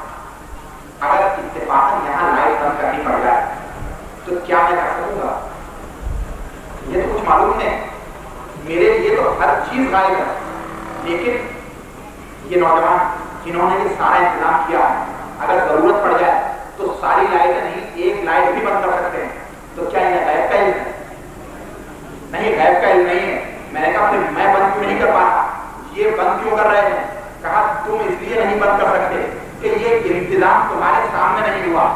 اگر اتفاقاً یہاں لائٹ بند کرنی پڑ جائے تو کیا میں کر سکوں گا؟ یہ تو کچھ معلوم نہیں. میرے لیے تو ہر چیز غائب ہے. لیکن یہ نوجوان جنہوں نے یہ سارا انتظام کیا ہے، اگر ضرورت پڑ جائے تو ساری لائٹیں نہیں، ایک لائٹ بھی بند کر سکتے ہیں. تو کیا یہ غیب کا علم ہے؟ نہیں، غیب کا علم نہیں ہے. میں نے کہا پھر میں بند کیوں نہیں کر پا رہا؟ یہ بند کیوں کر رہے ہیں؟ کہا تم اس لیے نہیں بند کر سکتے کہ یہ انتظام تمہارے سامنے نہیں ہوا.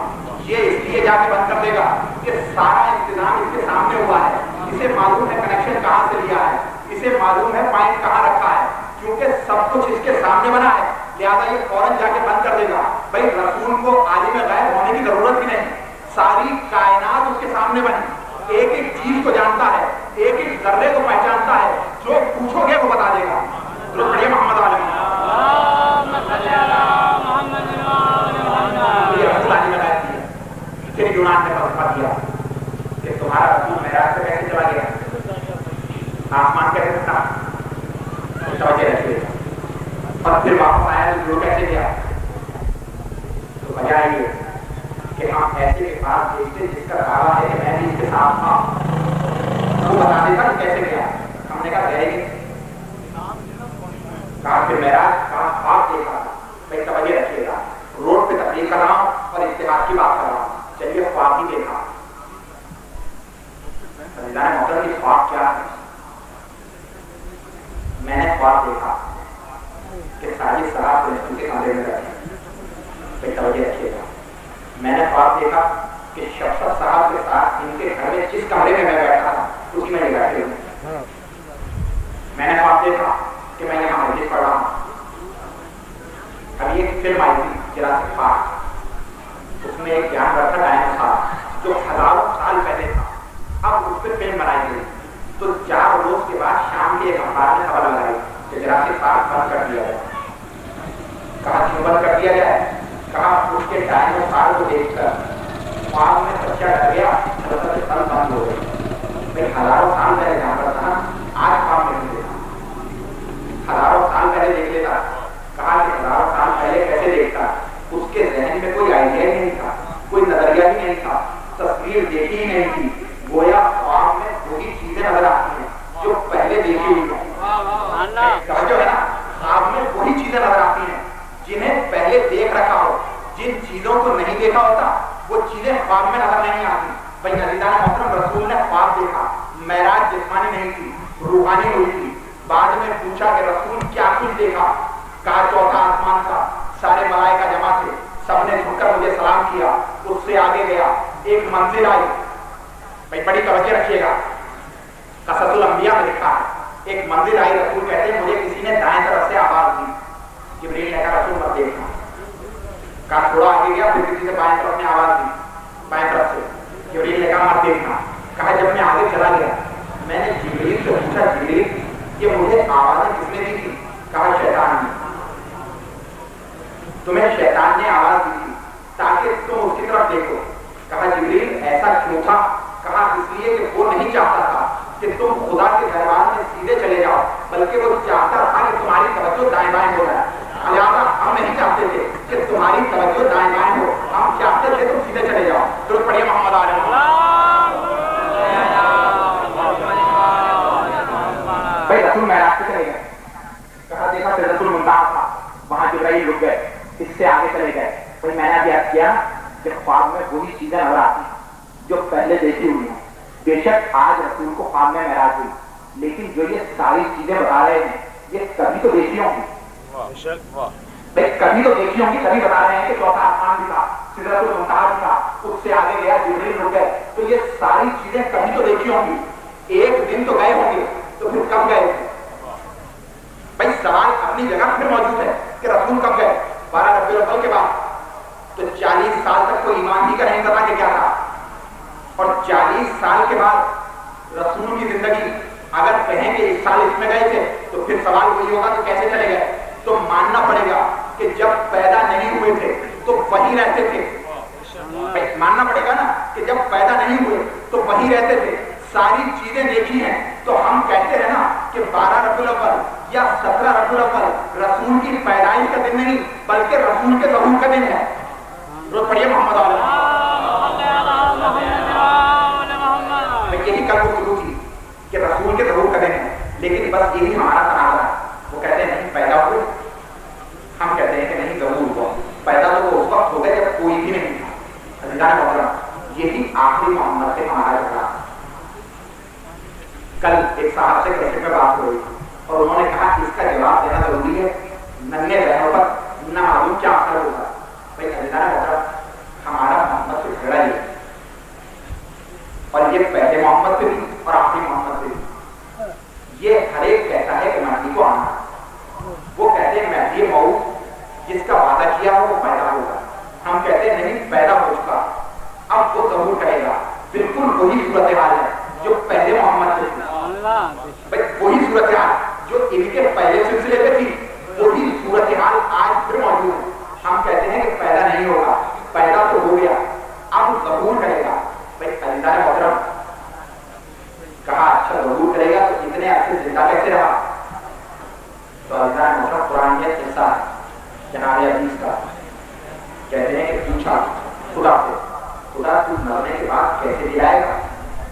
یہ اس لیے جا کے بند کر دے گا کہ سارا انتظام اس کے سامنے ہوا ہے. اسے معلوم ہے کنیکشن کہاں سے لیا ہے، اسے معلوم ہے پوائنٹ کہاں رکھا ہے، کیونکہ سب کچھ اس کے سامنے بنا ہے. لہٰذا یہ فوراً جا کے بند کر دے گا. بھائی رسول کو عالم غیب ہونے کی ضرورت بھی نہیں. ساری کائنات اس کے سامنے بنی، ایک ایک چیز کو جانتا ہے، ایک ایک ذرے کو پہچانتا ہے. جو پوچھو گے وہ بتا دے گا. درود پڑھیے محمد عالم. یہ رسول عالم غیب دی ہے. پھر یونان نے فلسفہ کیا کہ تمہارا رسول معراج سے کیسے چلا گیا، آسمان کیسے تھا. توجہ رکھیے. اور پھر واپس آیا تو جو کیسے گیا. تو وجہ یہ کہ ہم ایسے کے پاس دیکھتے جس کا دعویٰ ہے کہ میں بھی اس کے ساتھ تھا، وہ بتا دیتا کہ کیسے گیا. ہم نے کہا گئے نہیں. کہا پھر معراج کا خواب دیکھا. بھائی توجہ رکھیے گا. روڈ پہ تقریر کر رہا ہوں اور اتحاد کی بات کر رہا ہوں. چلیے خواب ہی دیکھا. محترم کی خواب کیا ہے؟ میں نے خواب دیکھا کہ ساری سراب ان کے کمرے میں رکھے. توجہ رکھیے گا. میں نے خواب دیکھا کہ شفقت صاحب کے ساتھ ان کے گھر میں جس کمرے میں بیٹھا تھا اسی میں یہ بیٹھے ہوئے. میں نے خواب دیکھا کہ میں یہاں مجلس پڑھ رہا ہوں. ابھی ایک فلم آئی تھی جراسک پارک، اس میں ایک جانور تھا ڈائنوسار جو ہزاروں سال پہلے تھا. اب اس پہ فلم بنائی گئی. تو 4 روز کے بعد شام کے ایک اخبار نے خبر لگائی کہ جراسک پارک بند کر دیا جائے. کہا کیوں بند کر دیا جائے؟ کہا اس کے ڈائنوسار کو دیکھ کر خواب میں بچہ ڈر گیا، حضرت سل بند ہو گئی. بھائی ہزاروں سال پہلے جانور تھا، آج خواب میں نہیں دیکھا. ہزاروں سال پہلے دیکھ لیتا. کہا کہ ہزاروں سال پہلے کیسے دیکھتا؟ اس کے ذہن میں کوئی آئیڈیا ہی نہیں تھا، کوئی نظریہ ہی نہیں تھا، تصویر دیکھی ہی نہیں تھی. گویا خواب میں وہی چیزیں نظر آتی ہیں جو پہلے دیکھی ہوئی ہیں. جو ہے نا، خواب میں وہی چیزیں نظر آتی ہیں جنہیں پہلے دیکھ رکھا ہو. جن چیزوں کو نہیں دیکھا ہوتا وہ چیزیں خواب میں نظر نہیں آتی. بھائی عزیزان محترم رسول نے خواب دیکھا. معراج جسمانی نہیں تھی، روحانی ہوئی تھی. بعد میں پوچھا کہ رسول کیا کچھ دیکھا؟ کہا چوتھا آسمان تھا، سارے ملائکہ جمع تھے، سب نے جھک کر مجھے سلام کیا. اس سے آگے گیا، ایک منزل آئی. بھائی بڑی توجہ رکھیے گا. قصص الانبیاء میں لکھا ہے ایک منزل آئی. رسول کہتے ہیں مجھے کسی نے دائیں طرف سے آواز دی. جبریل نے کہا رسول مت دیکھنا. کہا تھوڑا آگے گیا، پھر کسی سے بائیں طرف نے آواز دی. بائیں تم خدا کے دربار میں سیدھے چلے جاؤ، بلکہ وہ چاہتا تھا کہ تمہاری توجہ دائیں بائیں ہو جائے. لہٰذا ہم نہیں چاہتے تھے کہ تمہاری توجہ دائیں بائیں ہو، ہم چاہتے تھے تم سیدھے چلے جاؤ. درود پڑھیے محمد علیہ. بھائی رسول معراج پہ چلے گئے، کہا دیکھا سدرۃ المنتہا تھا، وہاں جبرائیل رک گئے، اس سے آگے چلے گئے. بھائی میں نے ابھی یاد کیا کہ خواب میں وہی چیزیں نظر آتی ہیں جو پہلے دیکھی ہوئی ہیں. بے شک آج رسول کو خواب میں معراج ہوئی، لیکن جو یہ ساری چیزیں بتا رہے ہیں یہ کبھی تو دیکھی ہوں گی. بھائی کبھی تو دیکھی ہوں گی، کبھی بتا رہے ہیں کہ چوتھا آسمان بھی تھا، سدرۃ المنتہا بھی تھا، اس سے آگے گیا جبرائیل رک گئے. تو یہ ساری چیزیں کبھی تو دیکھی ہوں گی. ایک دن تو گئے ہوں گے، تو پھر کب گئے تھے؟ بھائی سوال اپنی جگہ پھر موجود ہے کہ رسول کب گئے. 12 ربیع الاول کے بعد. تو 40 سال تک کوئی ایمان ہی کا نہیں پتا کہ کیا تھا، اور 40 سال کے بعد رسول کی زندگی اگر کہیں کہ 1 سال اس میں گئے تھے تو پھر سوال وہی ہوگا کہ کیسے چلے گئے. تو ماننا پڑے گا کہ جب پیدا نہیں ہوئے تھے تو وہی رہتے تھے. ماننا پڑے گا نا کہ جب پیدا نہیں ہوئے تو وہی رہتے تھے، ساری چیزیں دیکھی ہیں. تو ہم کہتے ہیں نا کہ 12 ربیع الاول یا 17 ربیع الاول رسول کی پیدائش کا دن نہیں بلکہ رسول کے ظہور کا دن ہے. روز پڑھیے محمد علیہ. یہی کل گفتگو تھی کہ رسول کے ظہور کا دن ہے، لیکن بس یہی ہمارا تنازع ہے. وہ کہتے ہیں نہیں پیدا ہوئے، ہم کہتے ہیں کہ نہیں ظہور ہوا. پیدا تو وہ اس وقت ہو گئے جب کوئی بھی نہیں تھا. عزیزان محترم، یہی آخری محمد سے ہمارا جھگڑا. کل ایک صاحب سے کیسے میں بات ہو رہی تھی اور انہوں نے کہا کہ اس کا جواب دینا ضروری ہے، ننھے بہنوں پر نہ معلوم کیا اثر ہوگا. بھائی عزیزان محترم، ہمارا محمد سے جھگڑا یہ، اور یہ پہلے محمد سے بھی اور آخری محمد سے بھی. یہ ہر ایک کہتا ہے کہ مہدی کو آنا. وہ کہتے ہیں مہدی موعود جس کا وعدہ کیا ہو وہ پیدا ہوگا. ہم کہتے ہیں نہیں، پیدا ہو چکا، اب وہ ظہور کرے گا. بالکل وہی صورتحال ہے جو پہلے محمد سے تھی. وہی صورتحال جو ان کے پہلے سلسلے پہ تھی، وہی صورتحال آج پھر موجود ہے. ہم کہتے ہیں کہ پیدا نہیں ہوگا، پیدا تو ہو گیا، اب ظہور کرے گا. بھائی عزیزان محترم، کہا اچھا ظہور کرے گا تو اتنے عرصے زندہ کیسے رہا؟ تو عزیزان محترم قرآن یہ قصہ ہے جناب عزیز کا. کہتے ہیں کہ پوچھا خدا سے، خدا تو مرنے کے بعد کیسے جلائے گا،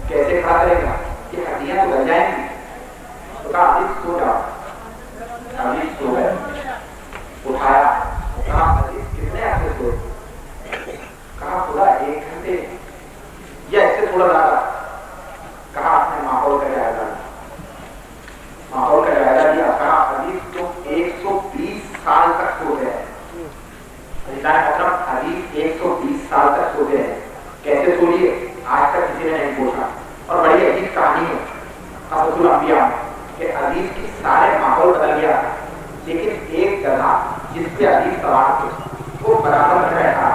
کیسے کھڑا کرے گا، کہ ہڈیاں تو گل جائیں گی. تو کہا عزیز سو جاؤ. عزیز سو گئے. اٹھایا، کہا عزیز کتنے عرصے سوئے؟ کہا خدا 1 گھنٹے یا اس سے تھوڑا زیادہ. کہا آپ نے ماحول کا جائزہ لیا. ماحول کا جائزہ لیا. کہا عزیز تم 120 سال تک سو گئے. محترم حدیث 120 سال تک سوتے ہیں. کیسے سو لیے آج تک کسی نے نہیں پوچھا. اور بڑی عجیب کہانی ہے قصص الانبیاء کہ حدیث کی سارے ماحول بدل گیا تھا، لیکن ایک گدھا جس پہ حدیث سوار تھے وہ برابر میں بیٹھا.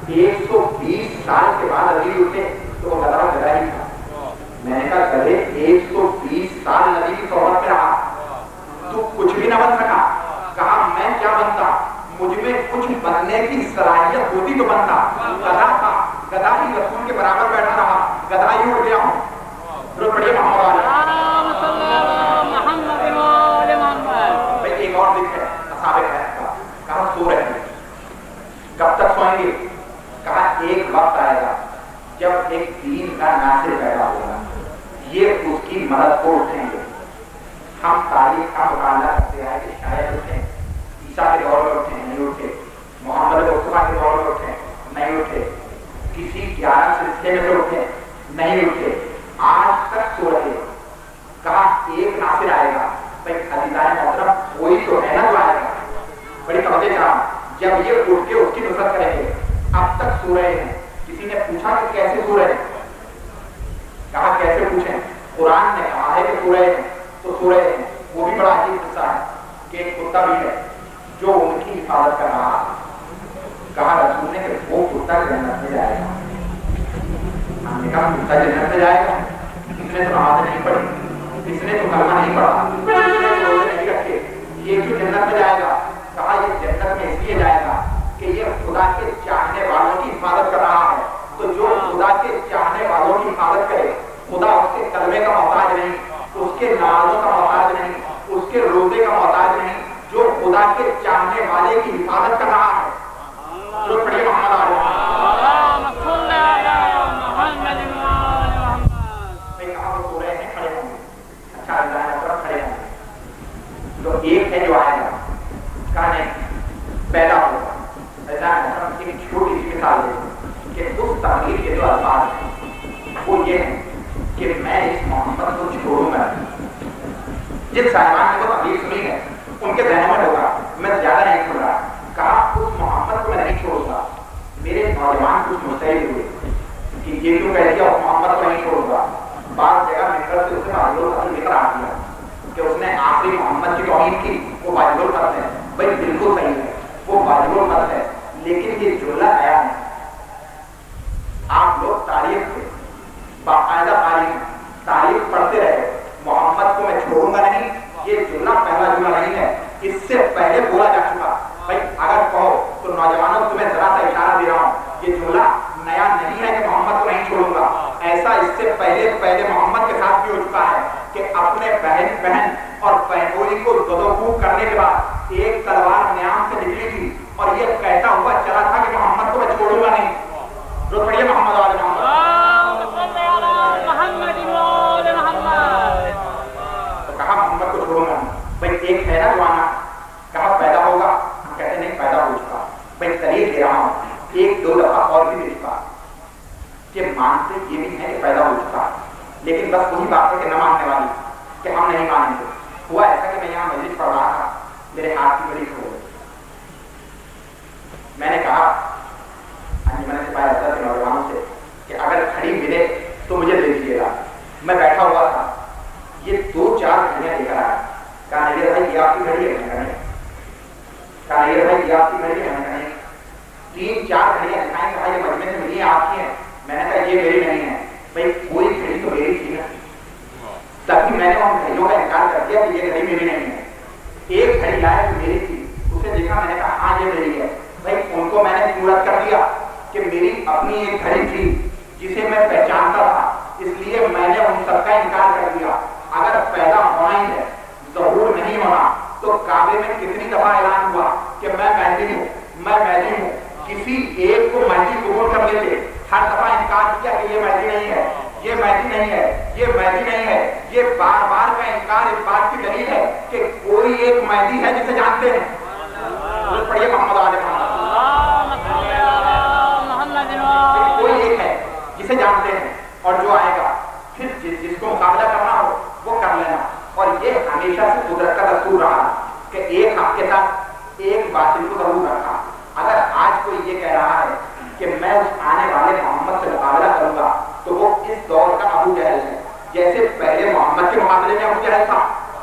120 سال کے بعد نبی اٹھے تو وہ گدھا گدھا ہی تھا. میں نے کہا گدھے 120 سال نبی کی صحبت میں رہا، تو کچھ بھی نہ بن سکا. کہا میں کیا بنتا، مجھ میں کچھ بننے کی صلاحیت ہوتی تو بنتا. گدھا تھا، گدھا ہی رسول کے برابر بیٹھا رہا، گدھا ہی اٹھ گیا ہوں. بڑے محمد بھائی ایک اور ذکر ہے اصحاب کہف کا. کہا سو رہے ہیں، کب تک سوئیں گے؟ کہا ایک وقت آئے گا جب ایک دین کا ناصر پیدا ہوگا، یہ اس کی مدد کو اٹھیں گے. ہم تاریخ کا مطالعہ کرتے ہیں کہ شاید اٹھیں، عیسیٰ کے دور میں اٹھے نہیں اٹھے، محمد مصطفیٰ کے دور میں اٹھے نہیں اٹھے، کسی 11 سلسلے میں سے اٹھے نہیں اٹھے، آج تک سو رہے. کہا ایک ناصر آئے گا. بھائی عزیزان محترم کوئی تو ہے نا جو آئے گا. بڑی توجہ کرام، جب یہ اٹھ کے اس کی نصرت کریں گے. اب تک سو رہے ہیں. کسی نے پوچھا کہ کیسے سو رہے ہیں؟ کہا کیسے پوچھیں، قرآن نے کہا ہے کہ سو رہے ہیں تو سو رہے ہیں. وہ بھی بڑا عجیب قصہ ہے کہ ایک کتا بھی ہے جو ان کی حفاظت کر رہا. کہا رسول نے کہ وہ کتا جنت میں جائے گا. ہم نے کہا کتا جنت میں جائے گا، اس نے تو نماز نہیں پڑھی، اس نے تو کلمہ نہیں پڑھا، اس نے تو روزے نہیں رکھے، یہ کیوں جنت میں جائے گا؟ کہا یہ جنت میں اس لیے جائے گا کہ یہ خدا کے چاہنے والوں کی حفاظت کر رہا ہے. تو جو خدا کے چاہنے والوں کی حفاظت کرے، خدا اس کے کلمے کا محتاج نہیں، معاشرے کی حفاظت کر رہا ہے. جو پڑھیے محمد علیہ اچھا کھڑے ہوں تو ایک ہے جو آئے گا کہنے پیدا ہوگا. ایک چھوٹی سی مثال دے کہ اس تقریر کے جو الفاظ ہیں وہ یہ ہے کہ میں اس محمد کو چھوڑوں گا. جن صاحبان نے وہ تقریر سنی ہے ان کے ذہن میں ہوگا میں زیادہ نہیں سن رہا. کہا اس محمد کو میں نہیں چھوڑوں گا. میرے نوجوان کچھ مستعد ہوئے کہ یہ کیوں کہہ دیا اس محمد کو نہیں چھوڑوں گا. بعض جگہ نکل سے اسے واجب القتل ذکر آ دیا کہ اس نے آخری محمد کی توہین کی. وہ واجب القتل ہے. بھائی بالکل صحیح ہے, وہ واجب القتل ہے, لیکن یہ جملہ آیا ہے. آپ لوگ تاریخ سے باقاعدہ تاریخ پڑھتے رہے. محمد کو میں چھوڑوں گا نہیں, یہ جملہ پہلا جملہ نہیں ہے, اس سے پہلے بولا جا چکا. بھائی اگر کہو تو نوجوانوں تمہیں ذرا سا اشارہ دے رہا ہوں, یہ جملہ نیا نہیں ہے کہ محمد کو نہیں چھوڑوں گا. ایسا اس سے پہلے محمد کے ساتھ بھی ہو چکا ہے کہ اپنے بہن اور بہنوئی کو دودوخوب کرنے کے بعد ایک تلوار نیام سے نکلی تھی اور یہ کہتا ہوا چلا تھا کہ محمد کو میں چھوڑوں گا نہیں. جو پڑھیے محمد والے تو کہا محمد کو چھوڑوں گا. بھائی ایک ہے نا جوانا, کہا پیدا ہوگا, ہم کہتے نہیں پیدا ہو چکا. بھائی دلیل دے رہا ہوں, ایک دو دفعہ اور بھی دے چکا کہ مانتے یہ بھی ہے کہ پیدا ہو چکا, لیکن بس وہی بات ہے کہ نہ ماننے والی کہ ہم نہیں مانیں گے. ہوا ایسا کہ میں یہاں مجلس پڑھ رہا تھا, میرے ہاتھ کی بڑی کھو گئی. میں نے کہا انجمن سپاہی حضرت کے نوجوانوں سے کہ اگر گھڑی ملے تو مجھے دے دیجیے گا. میں بیٹھا ہوا تھا, یہ 2-4 گھڑیاں لے کر آیا. کہا نہیں بھائی یہ آپ کی گھڑی ہے. میں کہا نہیں. کہا نہیں بھائی یہ آپ کی گھڑی ہے. میں کہا نہیں. 3-4 گھڑیاں دکھائیں کہ بھائی یہ مجمع سے ملی آپ کی ہیں. میں نے کہا یہ میری نہیں ہے. بھائی کوئی گھڑی تو میری تھی نا, تبھی میں نے ان گھڑیوں کا انکار کر دیا کہ یہ گھڑی میری نہیں ہے. ایک گھڑی لایا جو میری تھی, اسے دیکھا, میں نے کہا ہاں یہ میری ہے. بھائی ان کو میں نے پورا کر دیا کہ میری اپنی ایک گھڑی تھی جسے میں پہچانتا تھا, اس لیے میں نے ان سب کا انکار کر دیا. اگر پیدا ہونا ہی ہے, ظہور نہیں ہونا, تو کعبے میں کتنی دفعہ اعلان ہوا کہ میں مہدی ہوں, میں مہدی ہوں. کسی ایک کو مہدی قبول کر لیتے, ہر دفعہ انکار کیا کہ یہ مہدی نہیں ہے, یہ مہدی نہیں ہے, یہ مہدی نہیں ہے. یہ بار بار کا انکار اس بات کی دلیل ہے کہ کوئی ایک مہدی ہے جسے جانتے ہیں. پڑھیے محمد علیہ کوئی ایک ہے جسے جانتے ہیں اور جو آئے گا, پھر جس کو مقابلہ کرنا ہو وہ کر لینا. اور یہ ہمیشہ سے قدرت کا دستور رہا کہ ایک حق کے ساتھ ایک باطل کو ضرور رکھا. اگر آج کوئی یہ کہہ رہا ہے کہ میں اس آنے والے محمد سے مقابلہ کروں گا تو وہ اس دور کا ابو جہل ہے. جیسے پہلے محمد کے مقابلے میں ابو جہل تھا,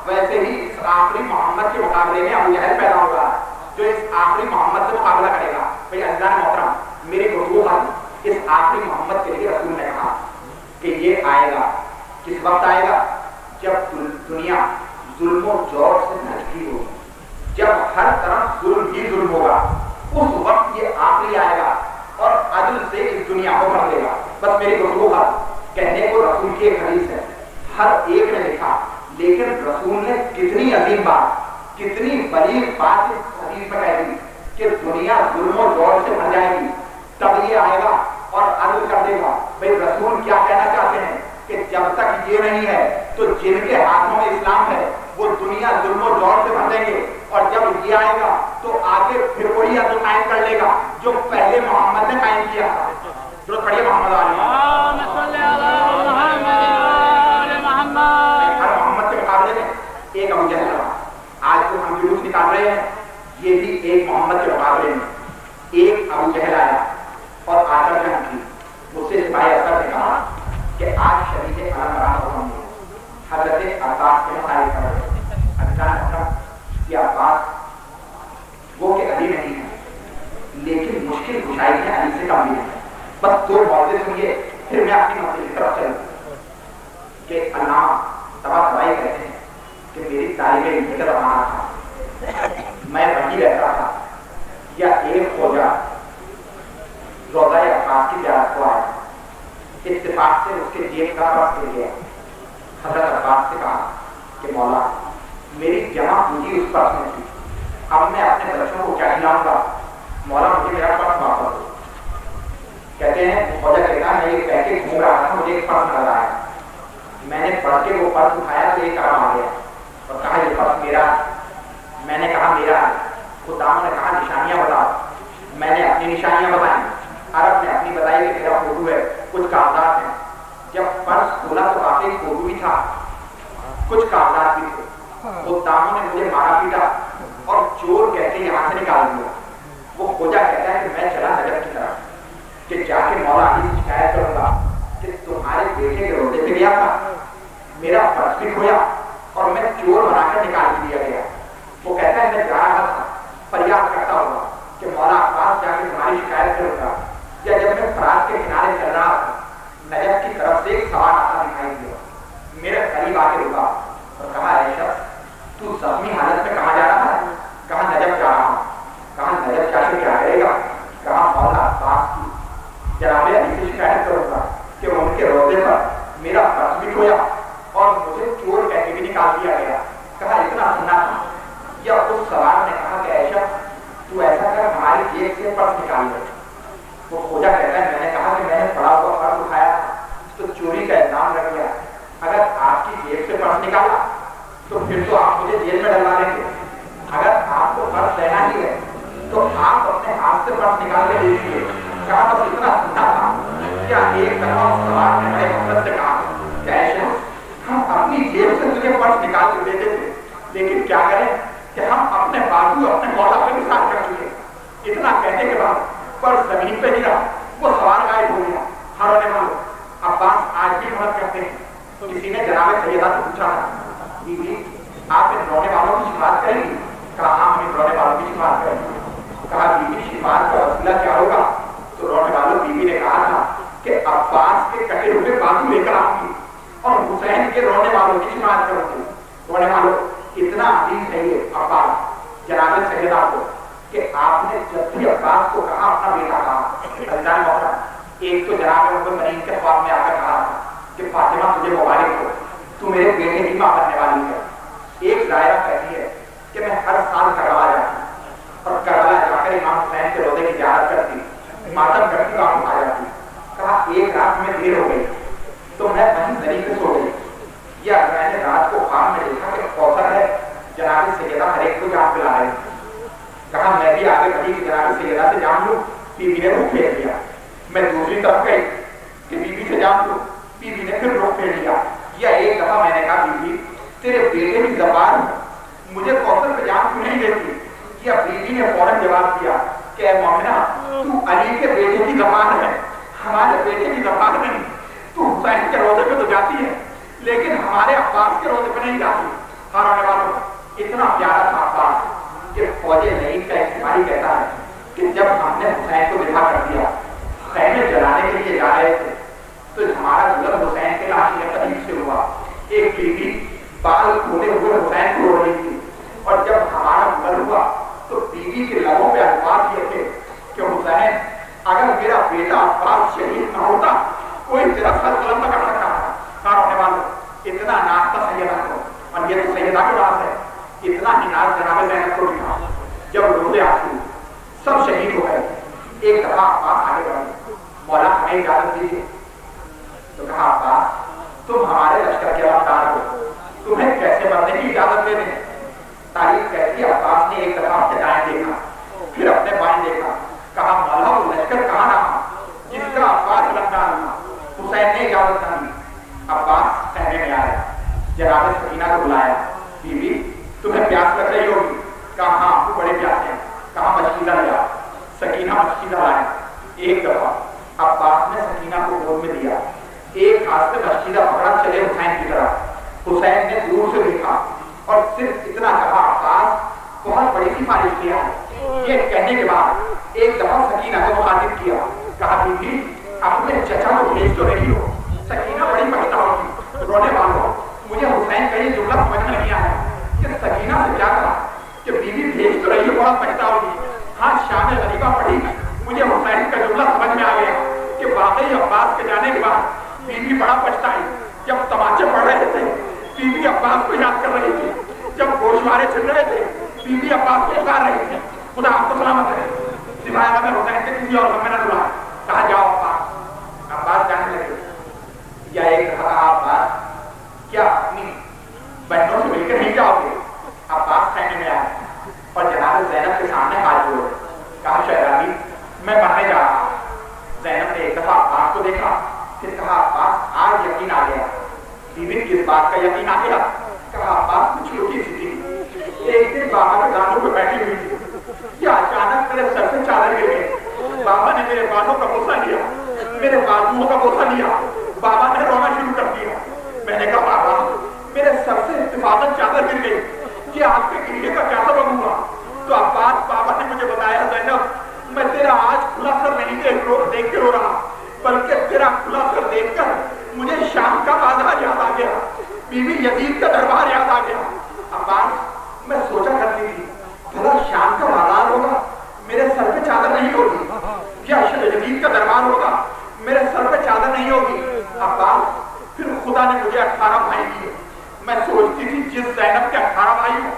ویسے ہی اس آخری محمد کے مقابلے میں ابو جہل پیدا ہو رہا ہے جو اس آخری محمد سے مقابلہ کرے گا. بھائی عزیزان محترم, میری گفتگو حل اس آخری محمد کے لیے رسول نے کہا کہ یہ آئے گا. کس وقت آئے گا؟ جب دنیا ظلم و جور سے نچکی ہوگی, جب ہر طرف ظلم ہی ظلم ہوگا, اس وقت یہ آخری آئے گا اور عدل سے اس دنیا کو بھر دے گا. بس میری گفتگو حل کہنے کو رسول کی ایک حدیث ہے, ہر ایک نے لکھا, لیکن رسول نے کتنی عظیم بات, کتنی بلیغ بات اس حدیث میں کہہ دی کہ دنیا ظلم و جور سے بھر جائے گی, تب یہ آئے گا اور عدل کر دے گا. بھائی رسول کیا کہنا چاہتے ہیں کہ جب تک یہ نہیں ہے تو جن کے ہاتھوں میں اسلام ہے وہ دنیا ظلم و جور سے بھر دیں گے, اور جب یہ آئے گا تو آگے پھر وہی عدل قائم کر لے گا جو پہلے محمد نے قائم کیا تھا. جو پڑھیے محمد علیہ ہر محمد کے مقابلے میں ایک ابو جہل رہا. آج تو ہم جلوس نکال رہے ہیں, یہ بھی ایک محمد کے مقابلے میں ایک ابو جہل آیا اور آ کر جنگ کی. مجھ سے سپاہی اثر نے کہا کہ آج شریف علم رہا حضرت عباس کے مسائل کر رہے ہیں. یہ عباس وہ کہ علی نہیں ہے, لیکن مشکل گشائی ہے علی سے کم بھی ہے. بس 2 باتیں سنیے پھر میں اپنی مسئلے کی طرف چلوں. کہ علامہ طباطبائی کہتے ہیں کہ میری طالب علم کا زمانہ تھا, میں وہیں رہتا تھا, یا ایک خوجہ روضہ عباس کی زیارت کو آیا, اتفاق سے اس کے جیب کا پرس گر گیا. حضرت عباس سے کہا کہ مولا میری جمع پوری اس پرس میں تھی, اب میں اپنے بچوں کو کیا کھلاؤں گا؟ مولا مجھے میرا پرس واپس دو. کہتے ہیں خواجہ کہتا ہے میں یہ کہہ کے گھوم رہا تھا مجھے ایک پرس نظر آیا. میں نے پڑھ کے وہ پرس اٹھایا تو ایک کام آ گیا اور کہا یہ پرس میرا. میں نے کہا میرا. خداموں نے کہا نشانیاں بتاؤ. میں نے اپنی نشانیاں بتائیں. عرب نے اپنی بتائی کہ میرا فوٹو ہے کچھ کاغذات ہیں. جب پرس کھولا تو واقعی فوٹو بھی تھا کچھ کاغذات بھی تھے. خداموں نے مجھے مارا پیٹا اور چور کہتے یہاں سے نکال دیا. وہ خواجہ کہتا ہے کہ میں چلا نجف کی طرف کہ جا کے مولا علی سے شکایت کروں گا کہ تمہارے بیٹے کے روزے پہ گیا تھا میرا پرس بھی کھویا اور میں چور بنا کر نکال دیا گیا. وہ کہتا ہے میں جا رہا تھا فریاد کرتا ہوگا کہ مولا عباس جا کے تمہاری شکایت کروں گا. یا جب میں فرات کے کنارے چل رہا تھا نجف کی طرف سے ایک سوار آتا دکھائی دیا. میرے قریب آ کے رکا اور کہا اے شخص تو زخمی حالت میں کہاں جا رہا ہے؟ کہا نجف جا رہا ہوں. کہا نجف جا کے کیا کرے گا؟ کہا مولا عباس کی جناب علی سے شکایت کروں گا کہ ان کے روزے پر میرا پرس بھی کھویا اور مجھے چور کہہ کے بھی نکال دیا گیا. کہا اتنا سننا تھا. یا اس سوار نے کہا کہ ایشا تو ایسا کر ہماری جیب سے پرس نکال لے. وہ خواجہ کہتا ہے میں نے کہا کہ میں نے پڑا ہوا پرس اٹھایا تو چوری کا الزام لگ گیا. اگر آپ کی جیب سے پرس نکالا تو پھر تو آپ مجھے جیل میں ڈلوا دیں گے. اگر آپ کو پرس لینا ہی ہے تو آپ اپنے ہاتھ سے پرس نکال کے دیجیے. کہا بس اتنا سننا تھا. کیا ایک دفعہ سوار نے بڑے محبت سے کہا کہ ایشا ہم اپنی جیب سے تجھے پرس نکال کے دیتے تھے لیکن کیا کریں کہ ہم اپنے بازو اپنے مولا پہ نثار کر چکے. اتنا کہنے کے بعد پرس زمین پہ گرا. وہ سوار غائب ہو گیا. ہرونے والوں عباس آج بھی مدد کرتے ہیں. کسی نے جناب سیدہ سے پوچھا بی بی آپ ان رونے والوں کی شفاعت کریں گی؟ کہا ہاں ہم ان رونے والوں کی شفاعت کریں گے. کہا بی بی شفاعت کا وسیلہ کیا ہوگا؟ تو رونے والوں بی بی نے کہا تھا کہ عباس کے کٹے ہوئے بازو لے کر آؤں گی اور حسین کے رونے والوں کی شفاعت کروں گی. رونے والوں اتنا عزیز ہے یہ عباس جناب سیدہ کو کہ آپ نے جب بھی عباس کو کہا اپنا بیٹا کہا اللہ محترم. ایک تو جناب ابو مریم کے خواب میں آ کر کہا کہ فاطمہ تجھے مبارک ہو تو میرے بیٹے کی ماں بننے والی ہے. ایک ظاہرہ کہتی ہے کہ میں ہر سال کربلا جاتی اور کربلا جا کر امام حسین کے روضے کی زیارت کرتی ماتم کرتی تو آپ آ جاتی. کہا ایک رات میں دیر ہو گئی تو میں وہیں زمین پہ سو گئی. یا میں نے رات کو خواب میں دیکھا کہ کوثر ہے جناب سیدہ ہر ایک کو جام پلا رہی. کہا میں بھی آگے بڑھی کہ جناب سیدہ سے جام لوں. بی بی نے رخ پھیر دیا. میں دوسری طرف گئی کہ بی بی سے جام لوں. بی بی نے پھر رخ پھیر دیا. یا ایک دفعہ میں نے کہا بی بی تیرے بیٹے کی زبان مجھے کوثر پہ جام کیوں نہیں دیتی؟ یا بی بی نے فوراً جواب دیا کہ اے مومنہ تو علی کے بیٹے کی زبان ہے ہمارے بیٹے کی زبان نہیں. تو حسین کے روزے پہ تو جاتی ہے لیکن ہمارے عباس کے روزے پہ نہیں جاتی. ہرانے والوں اتنا پیارا تھا عباس کہ فوج نعیم کا استعمالی کہتا ہے کہ جب ہم نے حسین کو رہا کر دیا خیمے جلانے کے لیے جا رہے تھے تو ہمارا ظلم حسین کے لاش قریب سے ہوا. ایک بیوی بال کھولے ہوئے حسین کو رو رہی تھی اور جب ہمارا ظلم ہوا تو بیوی کے لبوں پہ الفاظ یہ تھے کہ حسین اگر میرا بیٹا عباس شہید نہ ہوتا کوئی تیرا سر قلم نہ کر سکتا تھا. ہونے والوں اتنا ناز تھا سیدہ کو اور یہ تو سیدہ کے ناز ہے. اتنا ہی ناز جناب زینب کو بھی تھا. جب روزے آتی سب شہید ہو گئے. ایک دفعہ عباس آگے بڑھے مولا ہمیں اجازت دیجیے. تو کہا عباس تم ہمارے لشکر کے وفادار ہو تمہیں کیسے مرنے کی اجازت دے دیں؟ تاریخ کہتی ہے عباس نے ایک دفعہ اپنے دائیں دیکھا پھر اپنے بائیں دیکھا. کہا مولا وہ لشکر کہاں رہا جس کا عباس لگتا رہا؟ حسین نے اجازت نہ دی. عباس کہنے میں آیا جناب سکینہ کو بلایا. بی بی تمہیں پیاس لگ رہی ہوگی. کہا ہاں بڑے پیاسے ہیں. کہا مشکیزہ لیا. سکینہ مشکیزہ لائے. ایک دفعہ عباس نے سکینہ کو گود میں دیا. ایک ہاتھ سے مشکیزہ پکڑا چلے حسین کی طرف. حسین نے دور سے دیکھا اور صرف اتنا کہا عباس بہت بڑی سفارش کیا ہے. یہ کہنے کے بعد ایک دفعہ سکینہ کو مخاطب کیا. کہا بی بی اپنے چچا کو بھیج تو رہی ہو. سکینہ بڑی پچھتاوا ہوگی. رونے والوں مجھے حسین کا یہ جملہ سمجھ میں نہیں آیا کہ سکینہ سے کیا کہا کہ بی بی بھیج تو رہی ہو بہت پچھتاوا ہوگی. ہاں شام غریبہ پڑھی مجھے حسین کا جملہ سمجھ میں آ گیا کہ واقعی عباس کے جانے کے بعد بی بی بڑا پچھتائی. جب تماچے پڑ رہے تھے بی بی عباس کو یاد کر رہی تھی. جب گوشوارے چل رہے تھے بی بی عباس کو پکار رہی تھی خدا آپ کو سلامت رہے سوائے غم حسین کے کسی اور غم میں نہ ڈولا کہا جاؤ عباس عباس جانے لگے یا ایک کہا عباس کیا اپنی بہنوں سے مل کے نہیں جاؤ گے عباس خیمے میں آئے اور جناب زینب کے سامنے ہاتھ جوڑے کہا شہزادی میں مرنے جا رہا ہوں زینب نے ایک دفعہ عباس کو دیکھا پھر کہا عباس آج یقین آ گیا بیوی کس بات کا یقین آ گیا کہا عباس کچھ چھوٹی سی تھی ایک دن بابا کے دانوں پہ بیٹھی ہوئی تھی کیا اچانک میرے سر سے چادر گر گئی بابا نے میرے بالوں کا بوسہ لیا میرے بازوؤں کا بوسہ لیا بابا نے رونا شروع کر دیا میں نے کہا بابا میرے سر سے اتفاقاً چادر گر گئی کہ آپ کے گریے کا کیا سبب ہوا تو عباس بابا نے مجھے بتایا زینب میں تیرا آج کھلا سر نہیں دیکھ کے رو رہا بلکہ تیرا کھلا سر دیکھ کر مجھے شام کا بازار یاد آ گیا بیوی یزید کا دربار یاد آ گیا عباس میں سوچا کرتی تھی بھلا شام کا بازار ہوگا میرے سر پہ چادر نہیں ہوگی یا یزید کا دربار ہوگا میرے سر پہ چادر نہیں ہوگی عباس پھر خدا نے مجھے 18 بھائی دیے میں سوچتی تھی جس زینب کے 18 بھائی ہوں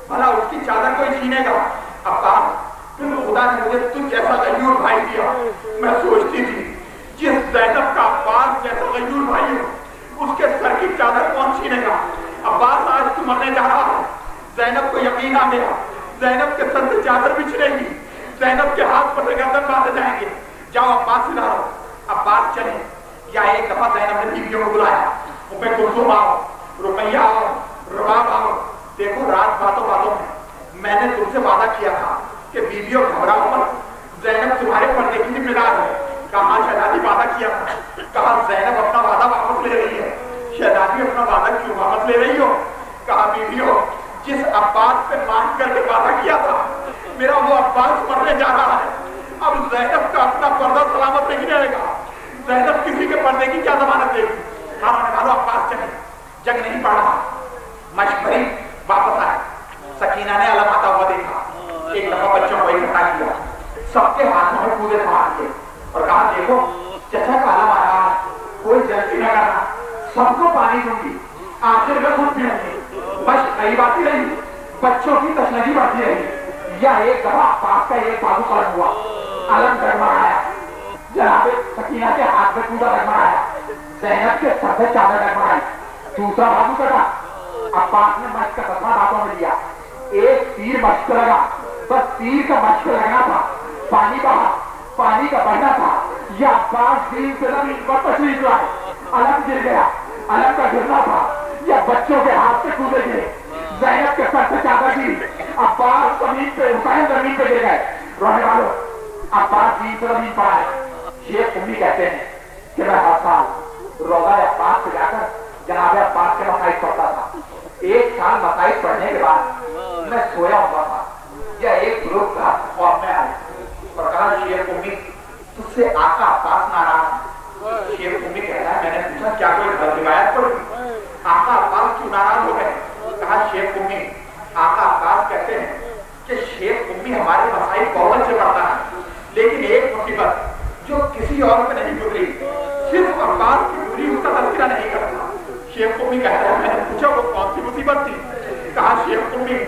بھلا اس کی چادر کوئی چھینے گا عباس پھر خدا نے مجھے تجھ جیسا غیور بھائی دیا میں سوچتی تھی جس زینب کا عباس جیسا غیور بھائی ہوں اس کے سر کی چادر کون چھینے گا عباس آج تو مرنے جا رہا ہے زینب کو یقین آ گیا زینب کے سر سے چادر بھی چھنے گی زینب کے ہاتھ پر گردن باندھے جائیں گے جاؤ عباس سے لاؤ عباس چلے یا ایک دفعہ زینب نے بیویوں کو بلایا اوپر کلثوم آؤ رقیہ آؤ رباب آؤ دیکھو رات باتوں باتوں میں نے تم سے وعدہ کیا تھا کہ بیویوں گھبراؤ مت زینب تمہارے پردے کی ذمہ دار ہے کہاں شہزادی وعدہ کیا تھا کہا زینب اپنا وعدہ واپس لے رہی ہے شہزادی اپنا وعدہ کیوں واپس لے رہی ہو کہا بیویوں جس عباس پہ مان کر کے وعدہ کیا تھا میرا وہ عباس مرنے جا رہا ہے اب زینب کا اپنا پردہ سلامت نہیں رہے گا زینب کسی کے پردے کی کیا ضمانت دے گی ہاں ہونے والوں عباس چلے جنگ نہیں پڑ رہا مشورے واپس آئے سکینہ نے علم آتا ہوا دیکھا ایک دفعہ بچوں کو اکٹھا کیا سب کے ہاتھوں میں پودے سنبھال کے اور کہا دیکھو چچا کا علم آ رہا ہے کوئی جلدی نہ کرنا سب کو پانی دوں گی آخر میں خود پیوں گی بس نئی بات ہی رہی بچوں کی تشنگی بڑھتی رہی یا ایک دفعہ عباس کا ایک بازو قلم ہوا علم ڈگمگایا جناب سکینہ کے ہاتھ میں پودا ڈگمگایا زینب کے سر سے چادر ڈگمگائی دوسرا بازو کٹا عباس نے مشق کا تسمہ ہاتھوں میں لیا ایک تیر مشق لگا بس تیر کا مشق لگنا تھا پانی بہا پانی کا بڑھنا تھا یا عباس دین سے زمین پر تشریف لائے علم گر گیا علم کا گرنا تھا یا بچوں کے ہاتھ سے کودے گئے زینب کے سر سے چادر گری عباس زمین پہ حسین زمین پہ گر گئے رونے والوں عباس دین سے زمین پر آئے شیخ امی کہتے ہیں کہ میں ہر سال روضہ عباس سے جا کر جناب عباس کے مسائل پڑھتا تھا ایک سال مسائل پڑھنے کے بعد میں سویا ہوا تھا یا ایک لوگ خواب میں آئے اور کہا شیخ امی تجھ سے آقا عباس ناراض شیخ امی کہتا ہے میں نے پوچھا کیا کوئی روایت پڑھی آقا عباس کیوں ناراض ہو گئے کہا شیخ امی آقا عباس کہتے ہیں کہ شیخ امی ہمارے مسائل بہت اچھے پڑھتا ہے لیکن ایک مصیبت جو کسی اور پہ نہیں گزری صرف عباس کی گزری اس کا تذکرہ نہیں کرتا شیخ امی کہتا ہے میں نے پوچھا وہ کون سی مصیبت تھی کہا شیخ امی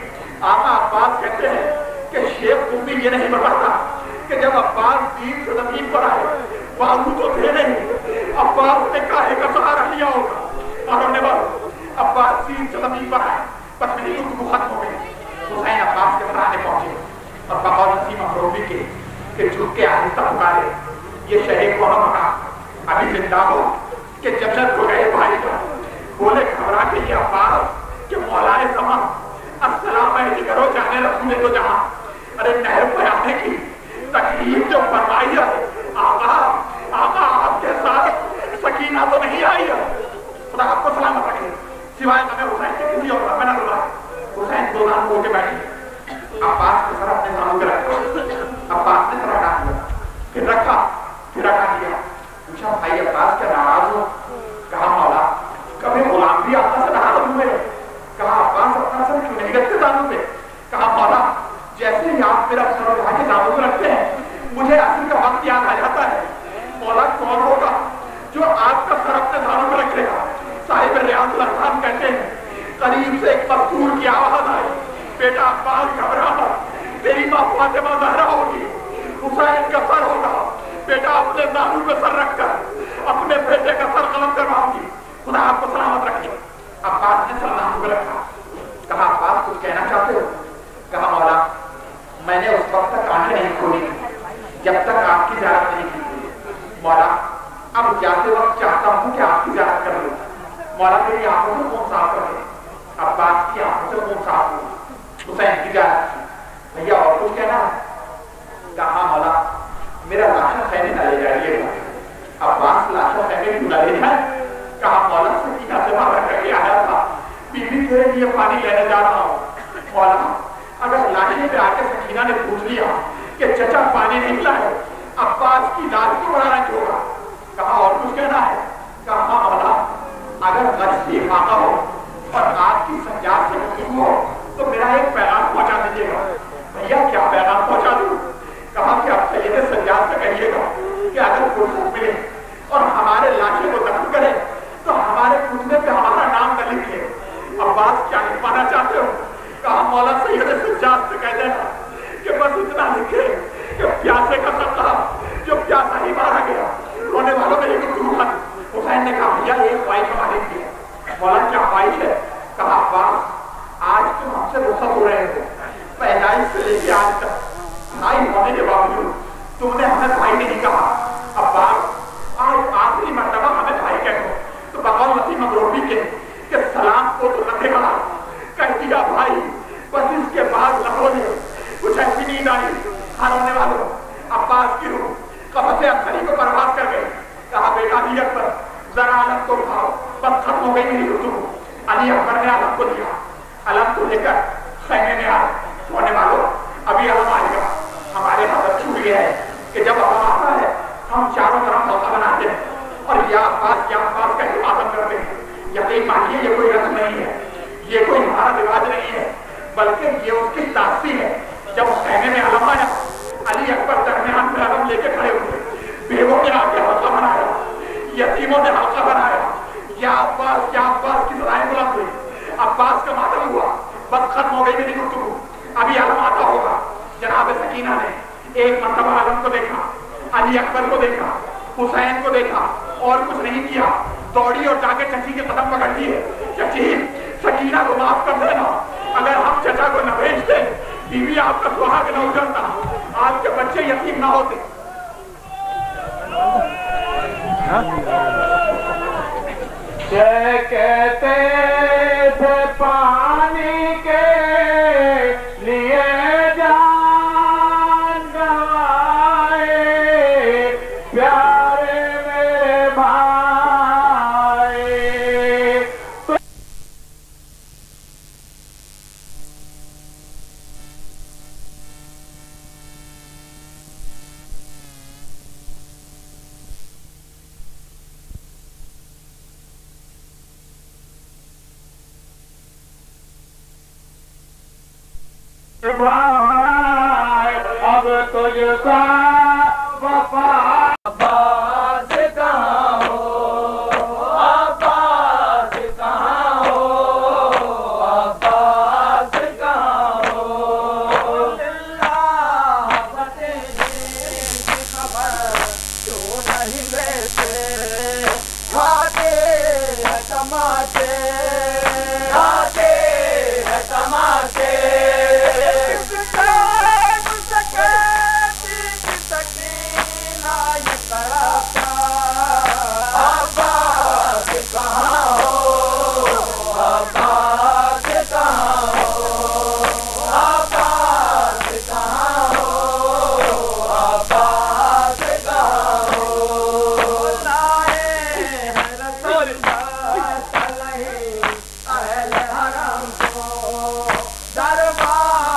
آقا عباس کہتے ہیں کہ شیخ امی یہ نہیں بتاتا کہ جب عباس دین سے زمین پر آئے بازو تو تھے نہیں عباس نے کاہے کا سہارا لیا ہوگا اور ہونے والوں عباس دین سے زمین پر آئے بس میری گفتگو ختم ہو گئی حسین عباس کے سرانے پہنچے اور بقول نسیم افروبی کے کہ جھک کے آہستہ پکارے یہ شہید کو مکان ابھی زندہ ہو کہ جنت کو گئے بھائی کا بولے گھبرا کے یہ عباس کہ مولا زمان السلام علیکم کرو جانے رسول تو جہاں ارے نہر پہ آنے کی تکلیف جو فرمائی ہے آقا آپ کے ساتھ سکینہ تو نہیں آئی ہے خدا آپ کو سلامت رکھے سوائے ہمیں حسین کے کسی اور رحمہ نہ اللہ حسین دو دان ہو کے بیٹھے عباس کے سر اپنے دانوں کے رکھا عباس نے سر ہٹا دیا پھر ہٹا دیا پوچھا بھائی عباس کیا ناراض ہو کہا مولا کبھی غلام بھی آپ سے ناراض ہوئے کہا عباس اپنا سر کیوں نہیں رکھتے دانوں پہ کہا مولا جیسے ہی آپ میرا سر اٹھا کے دانوں کو رکھتے ہیں مجھے اصل کا وقت یاد آ جاتا ہے مولا کون ہوگا جو آپ کا سر اپنے دانوں پہ رکھے گا صاحب ریاض الارحام کہتے ہیں قریب سے ایک مستور کی آواز آئی بیٹا عباس گھبرا مت، تیری ماں فاطمہ زہرا ہوگی، حسین کا سر ہوگا، بیٹا اپنے زانو پہ سر رکھ کر اپنے بیٹے کا سر قلم کرواؤں گی، خدا آپ کو سلامت رکھے۔ عباس نے سر زانو پہ رکھا، کہا عباس کچھ کہنا چاہتے ہو؟ کہا مولا میں نے اس وقت تک آنکھیں نہیں کھولی جب تک آپ کی زیارت نہیں کی، مولا اب جاتے وقت چاہتا ہوں کہ آپ کی زیارت کر لوں، مولا میری آنکھوں سے خون صاف کر دے۔ عباس کی آنکھوں سے خون صاف ہوا، حسین کی زیارت کی، بھیا اور کچھ کہنا ہے؟ کہا مولا میرا لاشا خیمے نہ لے جائیے گا۔ عباس لاشا خیمے کیوں نہ لے جائے؟ کہا مولا سکینہ سے بابا کر کے آیا تھا، بیوی تیرے لیے پانی لینے جا رہا ہوں۔ مولا اگر لاشے پہ آ کے سکینہ نے پوچھ لیا کہ چچا پانی نہیں لائے، عباس کی لاش کو بڑا رنج ہوگا۔ کہا اور کچھ کہنا ہے؟ کہا مولا اگر غصبی خاکہ ہو اور آپ کی سجاد سے گفتگو ہو تو میرا ایک پیغام پہنچا دیجیے گا۔ بھیا کیا پیغام پہنچا دوں؟ کہا کہ آپ سید سجاد سے کہیے گا کہ اگر فرصت ملے اور ہمارے لاشے کو دفن کرے تو ہمارے خطبے پہ ہمارا نام نہ لکھے۔ عباس کیا لکھوانا چاہتے ہو؟ کہا مولا سید سجاد سے کہہ دینا کہ بس اتنا لکھے کہ پیاسے کا سب جو پیاسا ہی مارا گیا، رونے والوں میں یہ گفتگو مت۔ حسین نے کہا بھیا ایک خواہش ہماری کی ہے۔ مولا کیا خواہش ہے؟ کہا عباس آج تم ہم سے رخصت ہو رہے ہو، پیدائش سے لے کے آج تک بھائی ہونے کے باوجود تم نے ہمیں بھائی نہیں کہا۔ عباس آج آخری مرتبہ ہمیں بھائی کہو تو بقول مسیح مغروبی کے کہ سلام کو تو نہ کہا، کہہ دیا بھائی۔ بس اس کے بعد لہو نے کچھ ایسی نیند آئی، ہونے والوں عباس کی روح قبض اکثری کو برباد کر گئی۔ کہا بیٹا علی اکبر ذرا علم تو اٹھاؤ، بس ختم ہو گئی میری گفتگو۔ علی اکبر نے علم کو دیا، علم کو لے کر خیمے میں آئے۔ ہونے والوں ابھی علم آئے گا، ہمارے حضرت چھوٹ گیا ہے کہ جب علم آتا ہے ہم چاروں طرف موقع بناتے ہیں اور یا عباس کا حفاظت کرتے ہیں۔ یقین مانیے یہ کوئی رسم نہیں ہے، یہ کوئی ہمارا رواج نہیں ہے، بلکہ یہ اس کی تاثیر ہے۔ جب خیمے میں علم آیا علی اکبر درمیان میں علم لے کے کھڑے ہوئے، بیووں نے آ کے حلقہ بنایا، یتیموں نے حلقہ بنایا، یا عباس کی سرائیں بلند ہوئی، عباس کا ماتم ہوا، بس ختم ہو گئی میری گفتگو۔ ابھی علم آتا ہوگا۔ جناب سکینہ نے ایک مرتبہ علم کو دیکھا، علی اکبر کو دیکھا، حسین کو دیکھا اور کچھ نہیں کیا، دوڑی اور جا کے چچی کے قدم پکڑ لیے۔ چچی سکینہ کو معاف کر دینا، اگر ہم چچا کو نہ بھیجتے بیوی آپ کا سہاگ نہ اجڑتا، آپ کے بچے یتیم نہ ہوتے۔ کہتے تھے پانی کے لیے جان گوائے پیارے میرے بھائی۔ اب تجھ سا وفا عباس کہاں ہو، عباس کہاں ہو، عباس کہاں ہو، اللہ بتیجی کی خبر کیوں نہیں دیتے، کھاتے ہیں تماچے، کھاتے ہیں تماچے۔ دربار